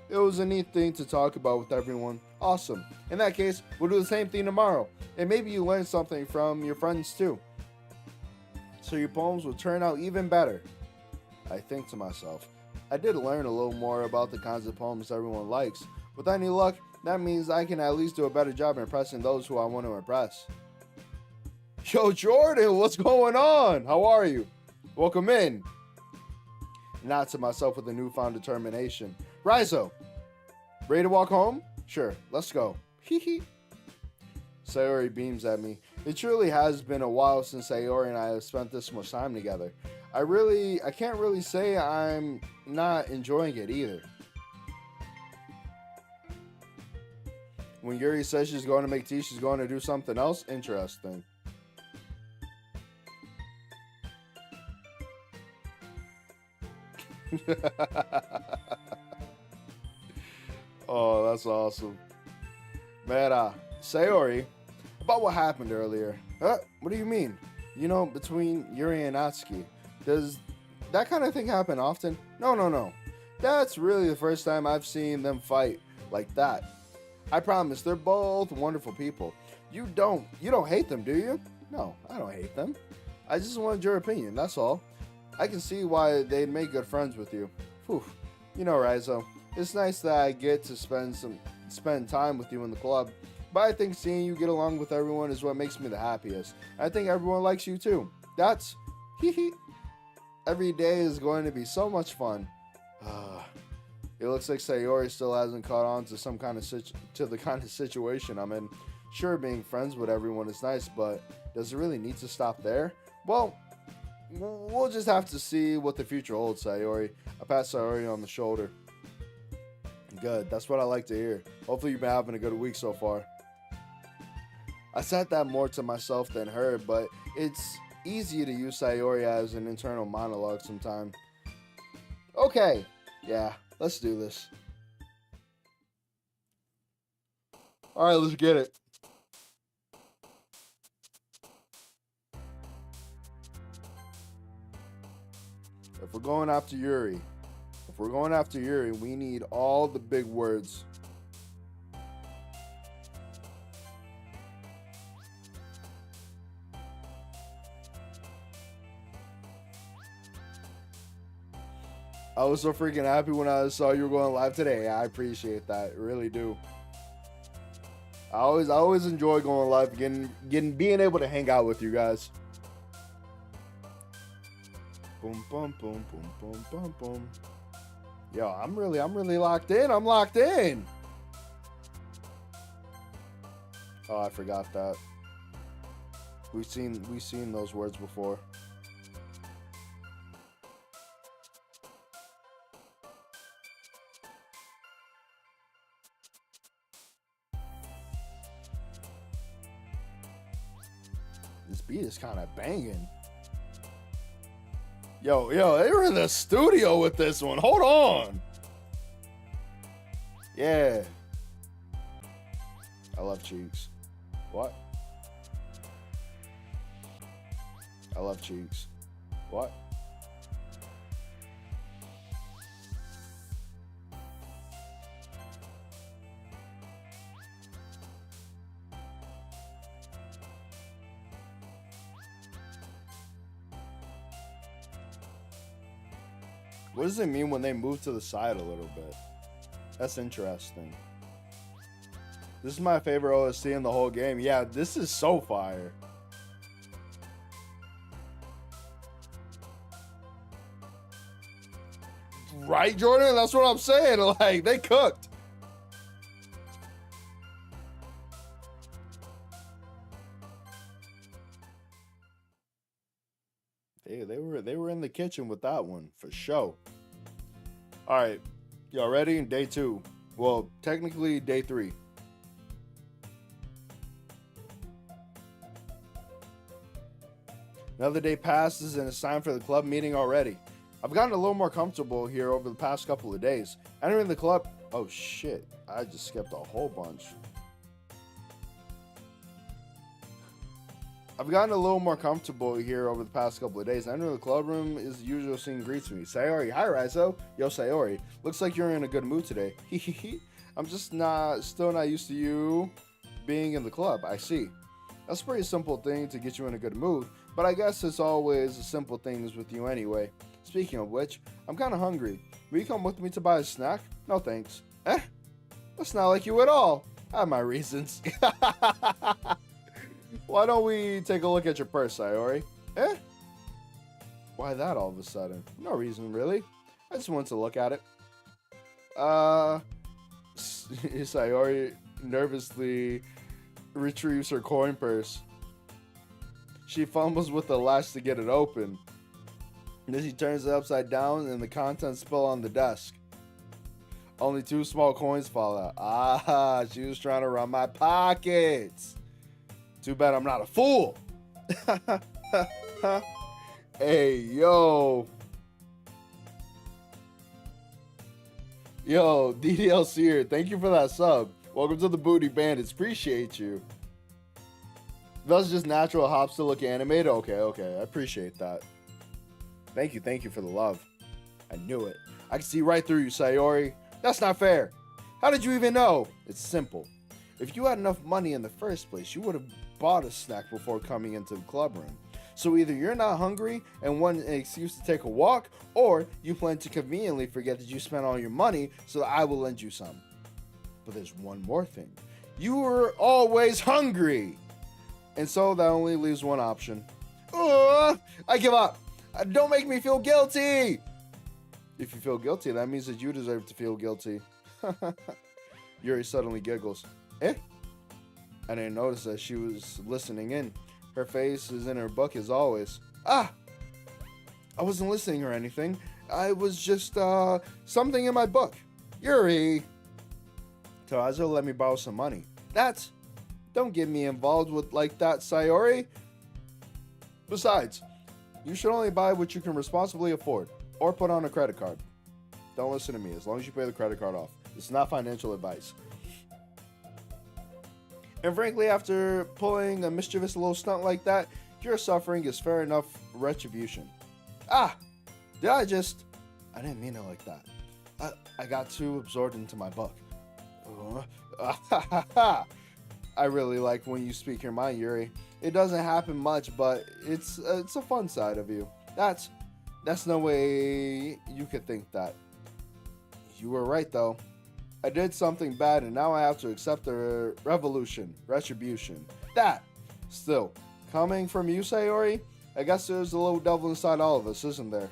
It was a neat thing to talk about with everyone. Awesome. In that case, we'll do the same thing tomorrow. And maybe you learn something from your friends too. So your poems will turn out even better. I think to myself, I did learn a little more about the kinds of poems everyone likes. With any luck, that means I can at least do a better job impressing those who I want to impress. Yo, Jordan, what's going on? How are you? Welcome in. Nod to myself with a newfound determination. Raizo, ready to walk home? Sure, let's go. Hee hee. Sayori beams at me. It truly has been a while since Sayori and I have spent this much time together. I can't really say I'm not enjoying it either. When Yuri says she's going to make tea, she's going to do something else interesting. Oh, that's awesome. Man, Sayori, about what happened earlier. What do you mean? You know, between Yuri and Natsuki. Does that kind of thing happen often? No. That's really the first time I've seen them fight like that. I promise, they're both wonderful people. You don't hate them, do you? No, I don't hate them. I just wanted your opinion, that's all. I can see why they'd make good friends with you. Whew. You know, Raizo, it's nice that I get to spend time with you in the club, but I think seeing you get along with everyone is what makes me the happiest. I think everyone likes you too. That's hee hee. Every day is going to be so much fun. It looks like Sayori still hasn't caught on to the kind of situation I'm in. Sure, being friends with everyone is nice, but does it really need to stop there? Well, we'll just have to see what the future holds, Sayori. I pat Sayori on the shoulder. Good, that's what I like to hear. Hopefully you've been having a good week so far. I said that more to myself than her, but it's easy to use Sayori as an internal monologue sometimes. Okay, yeah, let's do this. Alright, let's get it. If we're going after Yuri, we need all the big words. I was so freaking happy when I saw you were going live today. I appreciate that, really do. I always enjoy going live, being able to hang out with you guys. Boom, boom, boom, boom, boom, boom, boom. Yo, I'm really locked in. I'm locked in. Oh, I forgot that. We've seen those words before. beat is kind of banging. Yo, they were in the studio with this one. Hold on. Yeah. I love cheeks. What? I love cheeks. What? What does it mean when they move to the side a little bit? That's interesting. This is my favorite OST in the whole game. Yeah, this is so fire. Right, Jordan? That's what I'm saying. Like, they cooked. They were in the kitchen with that one for sure. All right, y'all ready? Day 2. Well, technically day 3. Another day passes and it's time for the club meeting already. I've gotten a little more comfortable here over the past couple of days. Entering the club... Oh shit, I just skipped a whole bunch. I've gotten a little more comfortable here over the past couple of days. Entering the club room is the usual scene greets me. Sayori, hi Raizo. Yo Sayori, looks like you're in a good mood today. I'm just still not used to you being in the club. I see. That's a pretty simple thing to get you in a good mood, but I guess it's always the simple things with you anyway. Speaking of which, I'm kind of hungry. Will you come with me to buy a snack? No thanks. That's not like you at all. I have my reasons. Why don't we take a look at your purse, Sayori? Why that all of a sudden? No reason, really. I just wanted to look at it. Sayori nervously retrieves her coin purse. She fumbles with the latch to get it open. Then she turns it upside down and the contents spill on the desk. Only 2 small coins fall out. Ah, she was trying to run my pockets. Too bad I'm not a fool. Hey, yo. Yo, DDLC here. Thank you for that sub. Welcome to the Booty Bandits. Appreciate you. That's just natural hops to look animated. Okay. I appreciate that. Thank you for the love. I knew it. I can see right through you, Sayori. That's not fair. How did you even know? It's simple. If you had enough money in the first place, you would have bought a snack before coming into the club room. So either you're not hungry and want an excuse to take a walk, or you plan to conveniently forget that you spent all your money so that I will lend you some. But there's one more thing. You were always hungry. And so that only leaves one option. I give up. Don't make me feel guilty. If you feel guilty, that means that you deserve to feel guilty. Yuri suddenly giggles. I didn't notice that she was listening in. Her face is in her book as always. I wasn't listening or anything. I was just, something in my book. Yuri. Tarazo let me borrow some money. Don't get me involved with like that, Sayori. Besides, you should only buy what you can responsibly afford, or put on a credit card. Don't listen to me, as long as you pay the credit card off. It's not financial advice. And frankly, after pulling a mischievous little stunt like that, your suffering is fair enough retribution. I didn't mean it like that. I got too absorbed into my book. I really like when you speak your mind, Yuri. It doesn't happen much, but it's a fun side of you. That's no way you could think that. You were right, though. I did something bad, and now I have to accept the retribution. Still, coming from you, Sayori, I guess there's a little devil inside all of us, isn't there?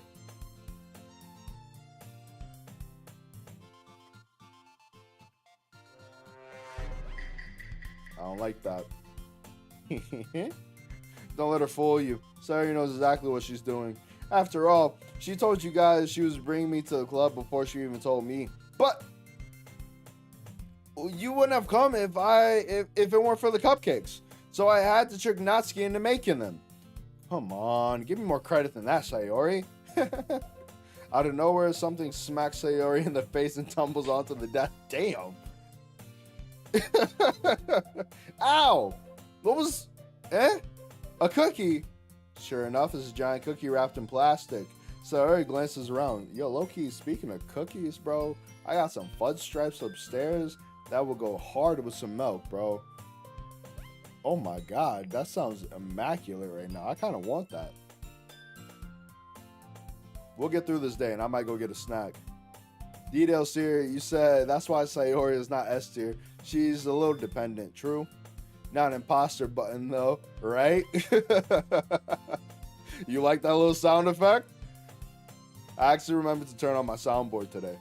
I don't like that. Don't let her fool you. Sayori knows exactly what she's doing. After all, she told you guys she was bringing me to the club before she even told me. But you wouldn't have come if it weren't for the cupcakes. So I had to trick Natsuki into making them. Come on, give me more credit than that, Sayori. Out of nowhere, something smacks Sayori in the face and tumbles onto the desk. Damn. Ow! What was... A cookie? Sure enough, it's a giant cookie wrapped in plastic. Sayori glances around. Yo, low-key, speaking of cookies, bro, I got some fudge stripes upstairs that will go hard with some milk, bro. Oh my god, that sounds immaculate right now. I kind of want that. We'll get through this day, and I might go get a snack. Details here, you said that's why Sayori is not S tier. She's a little dependent, true? Not an imposter button, though, right? You like that little sound effect? I actually remembered to turn on my soundboard today.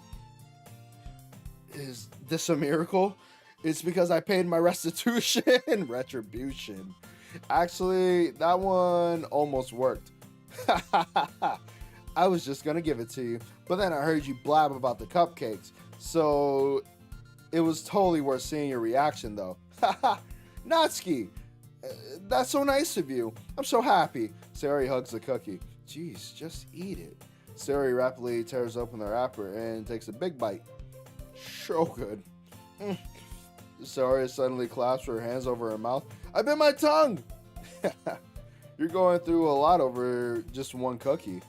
Is this a miracle? It's because I paid my restitution. Retribution. Actually, that one almost worked. I was just gonna give it to you, but then I heard you blab about the cupcakes, so it was totally worth seeing your reaction, though. Natsuki, that's so nice of you. I'm so happy. Sayori hugs the cookie. Jeez, just eat it. Sayori rapidly tears open the wrapper and takes a big bite. So good. Sayori suddenly claps her hands over her mouth. I bit my tongue! You're going through a lot over just one cookie.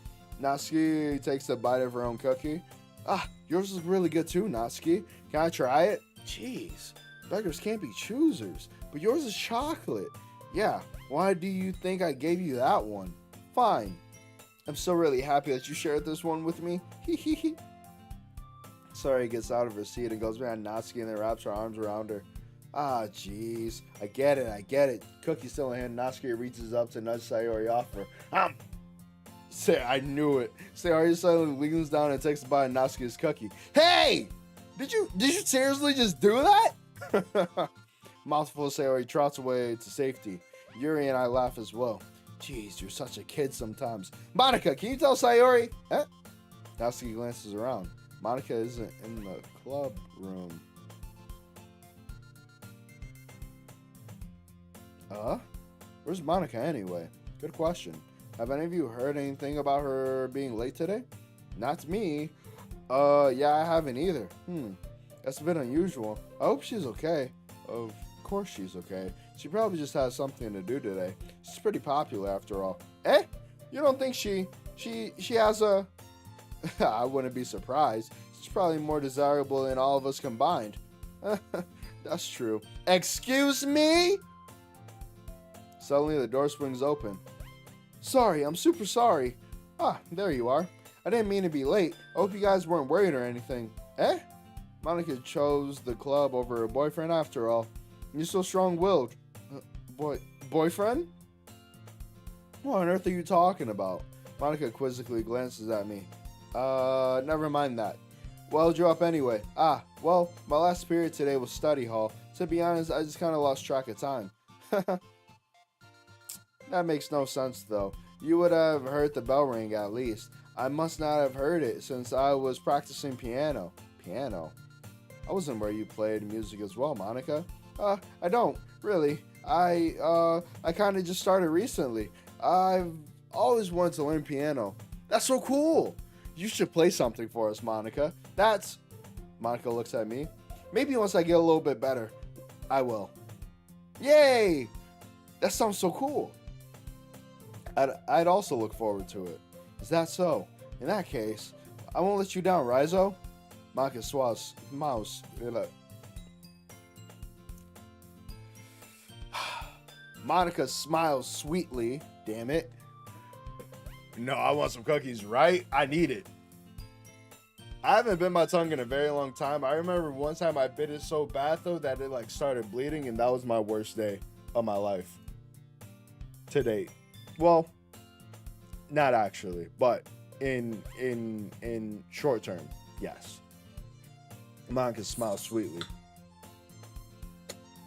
Natsuki takes a bite of her own cookie. Ah, yours is really good too, Natsuki. Can I try it? Jeez, beggars can't be choosers. But yours is chocolate. Yeah, why do you think I gave you that one? Fine. I'm so really happy that you shared this one with me. Sayori gets out of her seat and goes behind Natsuki and then wraps her arms around her. Ah, jeez. I get it. Cookie still in hand. Natsuki reaches up to nudge Sayori off her. I knew it. Sayori suddenly leans down and takes a bite of Natsuki's cookie. Hey! Did you seriously just do that? Mouthful of Sayori trots away to safety. Yuri and I laugh as well. Jeez, you're such a kid sometimes. Monica, can you tell Sayori? Natsuki glances around. Monica isn't in the club room. Where's Monica anyway? Good question. Have any of you heard anything about her being late today? Not me. Yeah, I haven't either. That's a bit unusual. I hope she's okay. Of course she's okay. She probably just has something to do today. She's pretty popular after all. You don't think she has a... I wouldn't be surprised. She's probably more desirable than all of us combined. That's true. Excuse me? Suddenly the door swings open. Sorry, I'm super sorry. Ah, there you are. I didn't mean to be late. I hope you guys weren't worried or anything. Monica chose the club over her boyfriend after all. You're so strong-willed. Boyfriend? What on earth are you talking about? Monica quizzically glances at me. Never mind that. Well, drew up anyway. Well, my last period today was study hall. To be honest, I just kind of lost track of time. That makes no sense, though. You would have heard the bell ring at least. I must not have heard it since I was practicing piano. Piano? I wasn't where you played music as well, Monica. I don't, really. I kind of just started recently. I've always wanted to learn piano. That's so cool. You should play something for us, Monica. Monica looks at me. Maybe once I get a little bit better, I will. Yay! That sounds so cool. I'd also look forward to it. Is that so? In that case, I won't let you down, Rizo. Monica swallows mouse. Monica smiles sweetly. Damn it. No, I want some cookies, right? I need it. I haven't bit my tongue in a very long time. I remember one time I bit it so bad, though, that it started bleeding, and that was my worst day of my life to date. Well, not actually, but in short term, yes. Monica smiles sweetly.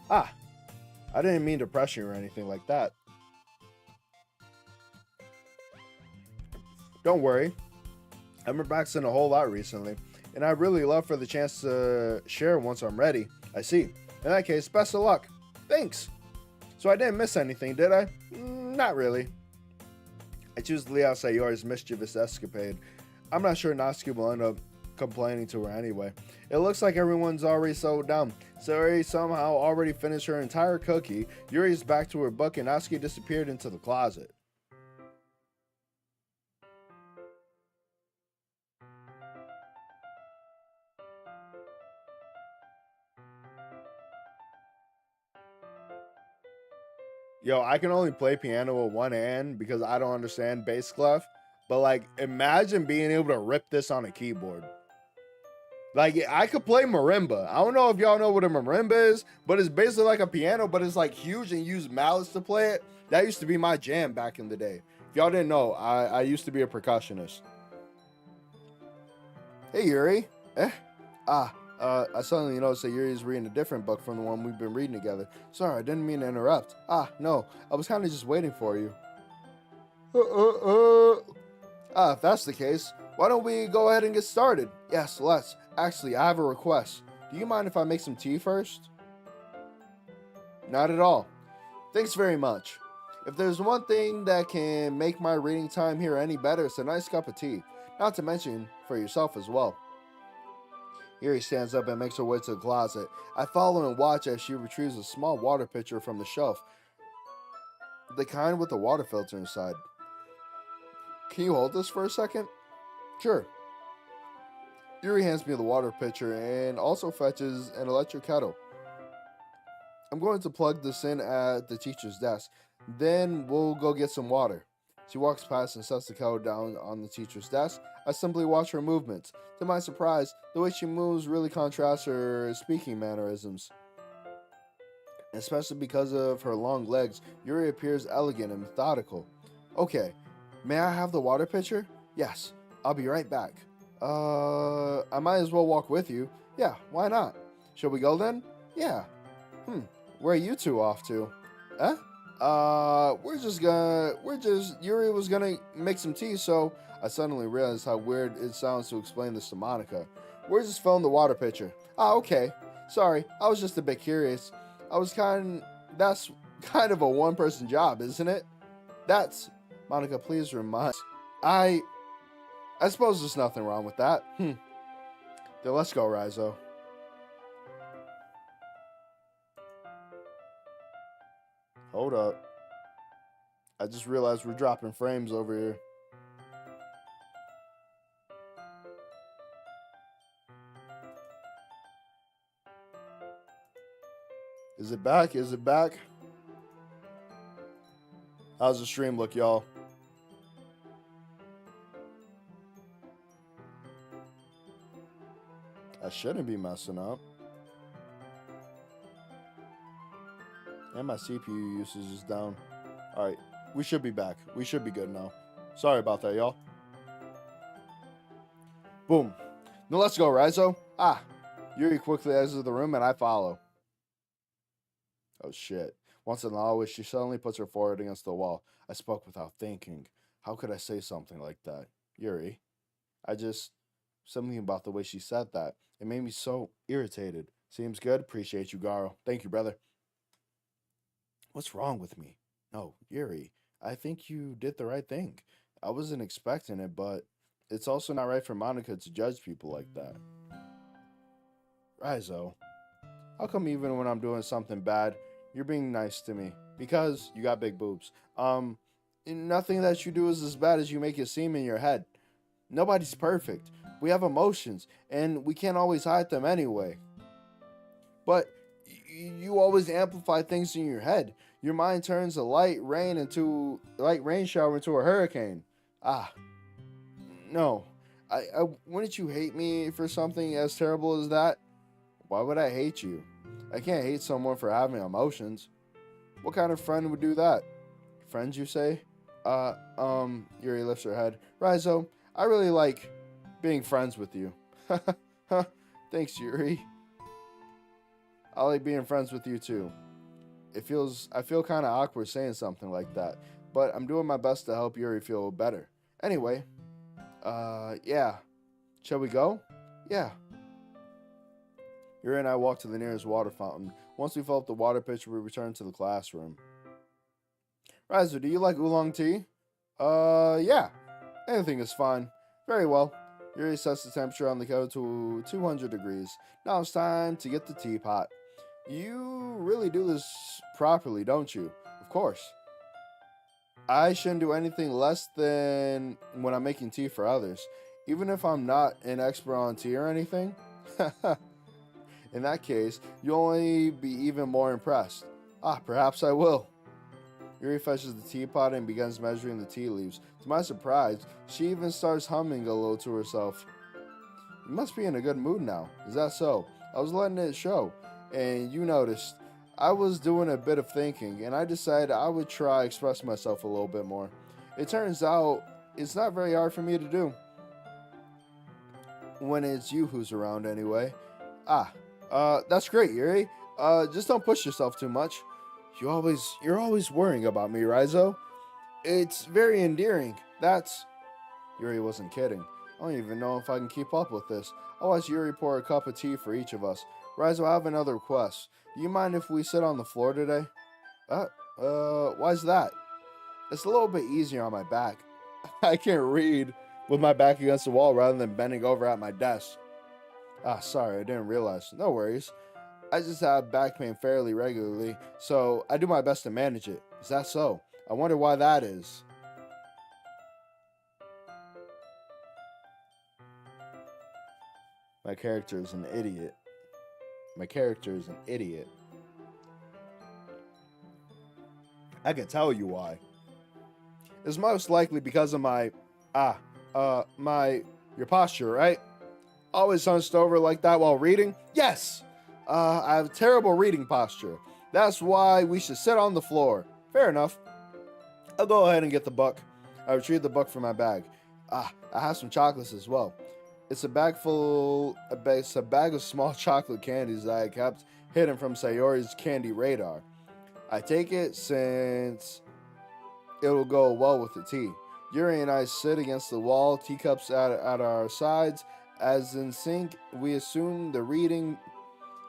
I didn't mean to pressure you or anything like that. Don't worry. I've been practicing a whole lot recently, and I'd really love for the chance to share once I'm ready. I see. In that case, best of luck. Thanks. So I didn't miss anything, did I? Not really. I choose to leave out Sayori's mischievous escapade. I'm not sure Natsuki will end up complaining to her anyway. It looks like everyone's already settled down. Sayori somehow already finished her entire cookie. Yuri's back to her book and Natsuki disappeared into the closet. Yo, I can only play piano with one hand because I don't understand bass clef. But like, imagine being able to rip this on a keyboard. Like, I could play marimba. I don't know if y'all know what a marimba is, but it's basically like a piano, but it's like huge and use mallets to play it. That used to be my jam back in the day. If y'all didn't know, I used to be a percussionist. Hey, Yuri. Eh? I suddenly noticed that Yuri is reading a different book from the one we've been reading together. Sorry, I didn't mean to interrupt. No, I was kind of just waiting for you. If that's the case, why don't we go ahead and get started? Yes, let's. Actually, I have a request. Do you mind if I make some tea first? Not at all. Thanks very much. If there's one thing that can make my reading time here any better, it's a nice cup of tea. Not to mention for yourself as well. Yuri stands up and makes her way to the closet. I follow and watch as she retrieves a small water pitcher from the shelf. The kind with the water filter inside. Can you hold this for a second? Sure. Yuri hands me the water pitcher and also fetches an electric kettle. I'm going to plug this in at the teacher's desk. Then we'll go get some water. She walks past and sets the kettle down on the teacher's desk. I simply watch her movements. To my surprise, the way she moves really contrasts her speaking mannerisms. Especially because of her long legs, Yuri appears elegant and methodical. Okay, may I have the water pitcher? Yes, I'll be right back. I might as well walk with you. Yeah, why not? Shall we go then? Yeah. Where are you two off to? Yuri was gonna make some tea, so I suddenly realized how weird it sounds to explain this to Monica. We're just filling the water pitcher. Okay. Sorry, I was just a bit curious. That's kind of a one-person job, isn't it? Monica, please remind. I suppose there's nothing wrong with that. Then let's go, Raizo. Hold up. I just realized we're dropping frames over here. Is it back? Is it back? How's the stream look, y'all? I shouldn't be messing up. And my CPU usage is down. Alright, we should be back. We should be good now. Sorry about that, y'all. Boom. Now let's go, Raizo. Yuri quickly exits the room and I follow. Oh shit. Once in always, she suddenly puts her forehead against the wall. I spoke without thinking. How could I say something like that? Yuri. Something about the way she said that. It made me so irritated. Seems good. Appreciate you, Garo. Thank you, brother. What's wrong with me? No, Yuri. I think you did the right thing. I wasn't expecting it, but it's also not right for Monica to judge people like that. Raizo. How come even when I'm doing something bad, you're being nice to me? Because you got big boobs. Nothing that you do is as bad as you make it seem in your head. Nobody's perfect. We have emotions, and we can't always hide them anyway. But you always amplify things in your head. Your mind turns a light rain shower into a hurricane. No. Wouldn't you hate me for something as terrible as that? Why would I hate you? I can't hate someone for having emotions. What kind of friend would do that? Friends, you say? Yuri lifts her head. Raizo, I really like being friends with you. Thanks, Yuri. I like being friends with you too. I feel kind of awkward saying something like that, but I'm doing my best to help Yuri feel better. Anyway, yeah. Shall we go? Yeah. Yuri and I walked to the nearest water fountain. Once we filled up the water pitcher, we returned to the classroom. Riser, do you like oolong tea? Yeah. Anything is fine. Very well. Yuri sets the temperature on the kettle to 200 degrees. Now it's time to get the teapot. You really do this properly, don't you? Of course. I shouldn't do anything less than when I'm making tea for others. Even if I'm not an expert on tea or anything. In that case, you'll only be even more impressed. Perhaps I will. Yuri fetches the teapot and begins measuring the tea leaves. To my surprise, she even starts humming a little to herself. You must be in a good mood now. Is that so? I was letting it show, and you noticed. I was doing a bit of thinking, and I decided I would try express myself a little bit more. It turns out it's not very hard for me to do. When it's you who's around anyway. That's great, Yuri. Just don't push yourself too much. You're always worrying about me, Rizo. It's very endearing. Yuri wasn't kidding. I don't even know if I can keep up with this. I'll watch Yuri pour a cup of tea for each of us. Rizo, I have another request. Do you mind if we sit on the floor today? Why's that? It's a little bit easier on my back. I can't read with my back against the wall rather than bending over at my desk. Sorry, I didn't realize. No worries. I just have back pain fairly regularly, so I do my best to manage it. Is that so? I wonder why that is. My character is an idiot. I can tell you why. It's most likely because of your posture, right? Always hunched over like that while reading? Yes! I have terrible reading posture. That's why we should sit on the floor. Fair enough. I'll go ahead and get the book. I retrieve the book from my bag. I have some chocolates as well. It's a bag of small chocolate candies that I kept hidden from Sayori's candy radar. I take it since it'll go well with the tea. Yuri and I sit against the wall, teacups at our sides. As in sync, we assume the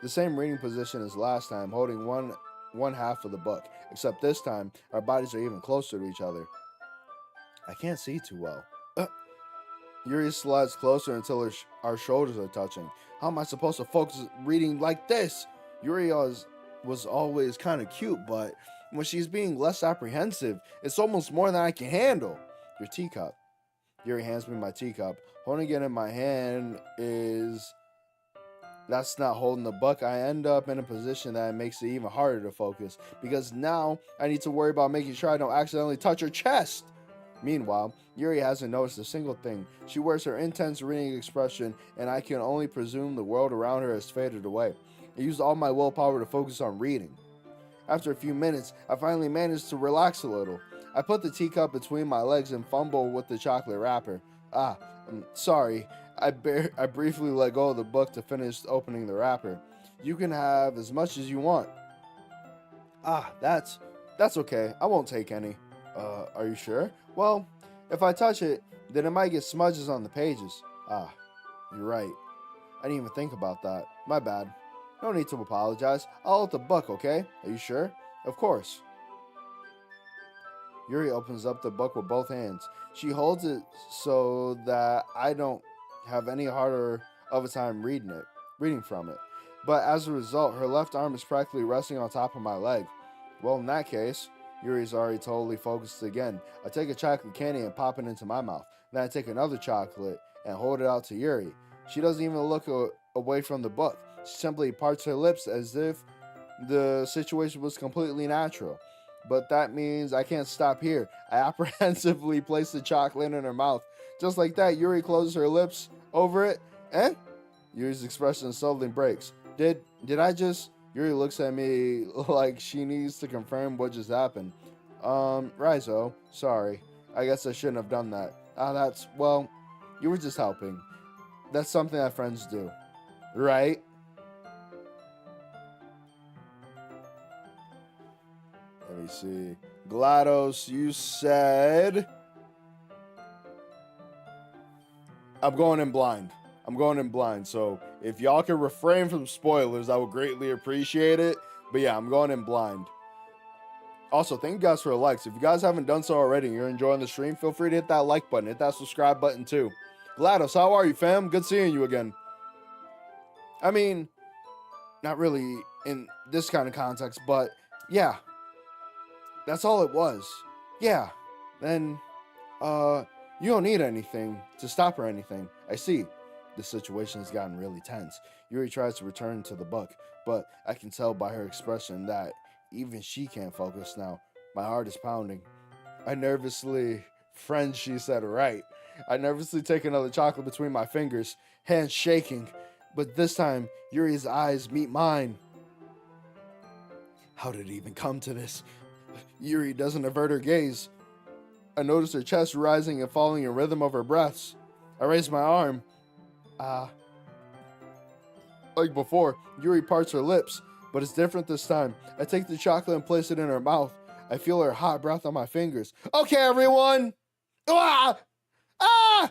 same reading position as last time, holding one half of the book. Except this time, our bodies are even closer to each other. I can't see too well. Yuri slides closer until our shoulders are touching. How am I supposed to focus reading like this? Yuri was always kind of cute, but when she's being less apprehensive, it's almost more than I can handle. Your teacup. Yuri hands me my teacup. Holding it in my hand that's not holding the book. I end up in a position that makes it even harder to focus because now I need to worry about making sure I don't accidentally touch her chest. Meanwhile, Yuri hasn't noticed a single thing. She wears her intense reading expression, and I can only presume the world around her has faded away. I used all my willpower to focus on reading. After a few minutes, I finally managed to relax a little. I put the teacup between my legs and fumble with the chocolate wrapper. I'm sorry. I briefly let go of the book to finish opening the wrapper. You can have as much as you want. That's okay. I won't take any. Are you sure? Well, if I touch it, then it might get smudges on the pages. You're right. I didn't even think about that. My bad. No need to apologize. I'll hold the book, okay? Are you sure? Of course. Yuri opens up the book with both hands. She holds it so that I don't have any harder of a time reading from it. But as a result, her left arm is practically resting on top of my leg. Well, in that case, Yuri's already totally focused again. I take a chocolate candy and pop it into my mouth. Then I take another chocolate and hold it out to Yuri. She doesn't even look away from the book. She simply parts her lips as if the situation was completely natural. But that means I can't stop here. I apprehensively place the chocolate in her mouth. Just like that, Yuri closes her lips over it. Yuri's expression suddenly breaks. Did I just... Yuri looks at me like she needs to confirm what just happened. Rizo, sorry. I guess I shouldn't have done that. Well, you were just helping. That's something that friends do. Right? Let me see. GLaDOS, you said... I'm going in blind. So if y'all can refrain from spoilers, I would greatly appreciate it. But yeah, I'm going in blind. Also, thank you guys for the likes. If you guys haven't done so already and you're enjoying the stream, feel free to hit that like button, hit that subscribe button too. GLaDOS, how are you, fam? Good seeing you again. I mean, not really in this kind of context, but yeah, that's all it was. Yeah, then, you don't need anything to stop her or anything. I see. The situation has gotten really tense. Yuri tries to return to the book, but I can tell by her expression that even she can't focus now. My heart is pounding. Friend, she said right. I nervously take another chocolate between my fingers, hands shaking, but this time Yuri's eyes meet mine. How did it even come to this? Yuri doesn't avert her gaze. I notice her chest rising and falling in rhythm of her breaths. I raise my arm. Like before, Yuri parts her lips, but it's different this time. I take the chocolate and place it in her mouth. I feel her hot breath on my fingers. Okay, everyone! Ah! Ah!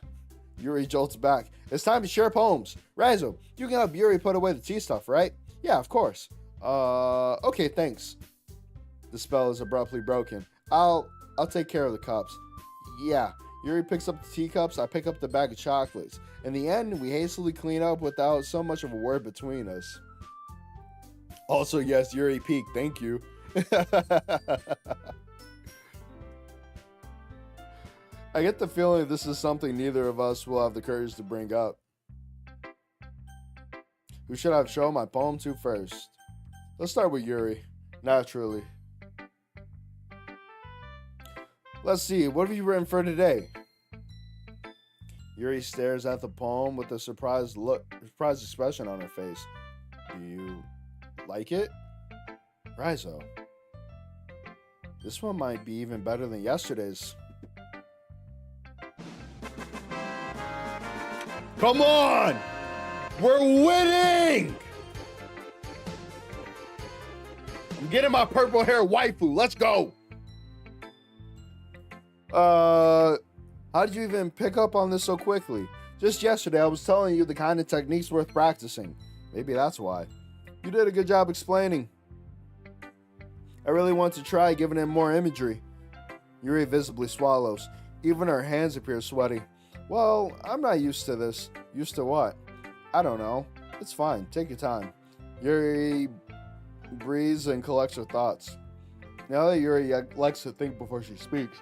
Yuri jolts back. It's time to share poems. Raizo, you can help Yuri put away the tea stuff, right? Yeah, of course. Okay, thanks. The spell is abruptly broken. I'll take care of the cups. Yeah. Yuri picks up the teacups, I pick up the bag of chocolates. In the end, we hastily clean up without so much of a word between us. Also, yes, Yuri peaked, thank you. I get the feeling this is something neither of us will have the courage to bring up. Who should I show my poem to first? Let's start with Yuri, naturally. Let's see, what have you written for today? Yuri stares at the poem with a surprised expression on her face. Do you like it? Raizo. This one might be even better than yesterday's. Come on! We're winning! I'm getting my purple hair waifu. Let's go! How did you even pick up on this so quickly? Just yesterday, I was telling you the kind of techniques worth practicing. Maybe that's why. You did a good job explaining. I really want to try giving him more imagery. Yuri visibly swallows. Even her hands appear sweaty. Well, I'm not used to this. Used to what? I don't know. It's fine. Take your time. Yuri breathes and collects her thoughts. Now that Yuri likes to think before she speaks.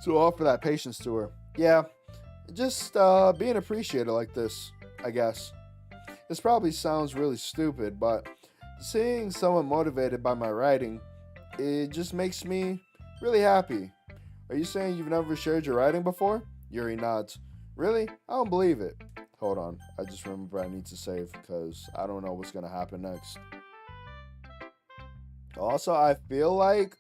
To offer that patience to her. Yeah, just being appreciated like this, I guess. This probably sounds really stupid, but seeing someone motivated by my writing, it just makes me really happy. Are you saying you've never shared your writing before? Yuri nods. Really? I don't believe it. Hold on, I just remember I need to save because I don't know what's going to happen next. Also, I feel like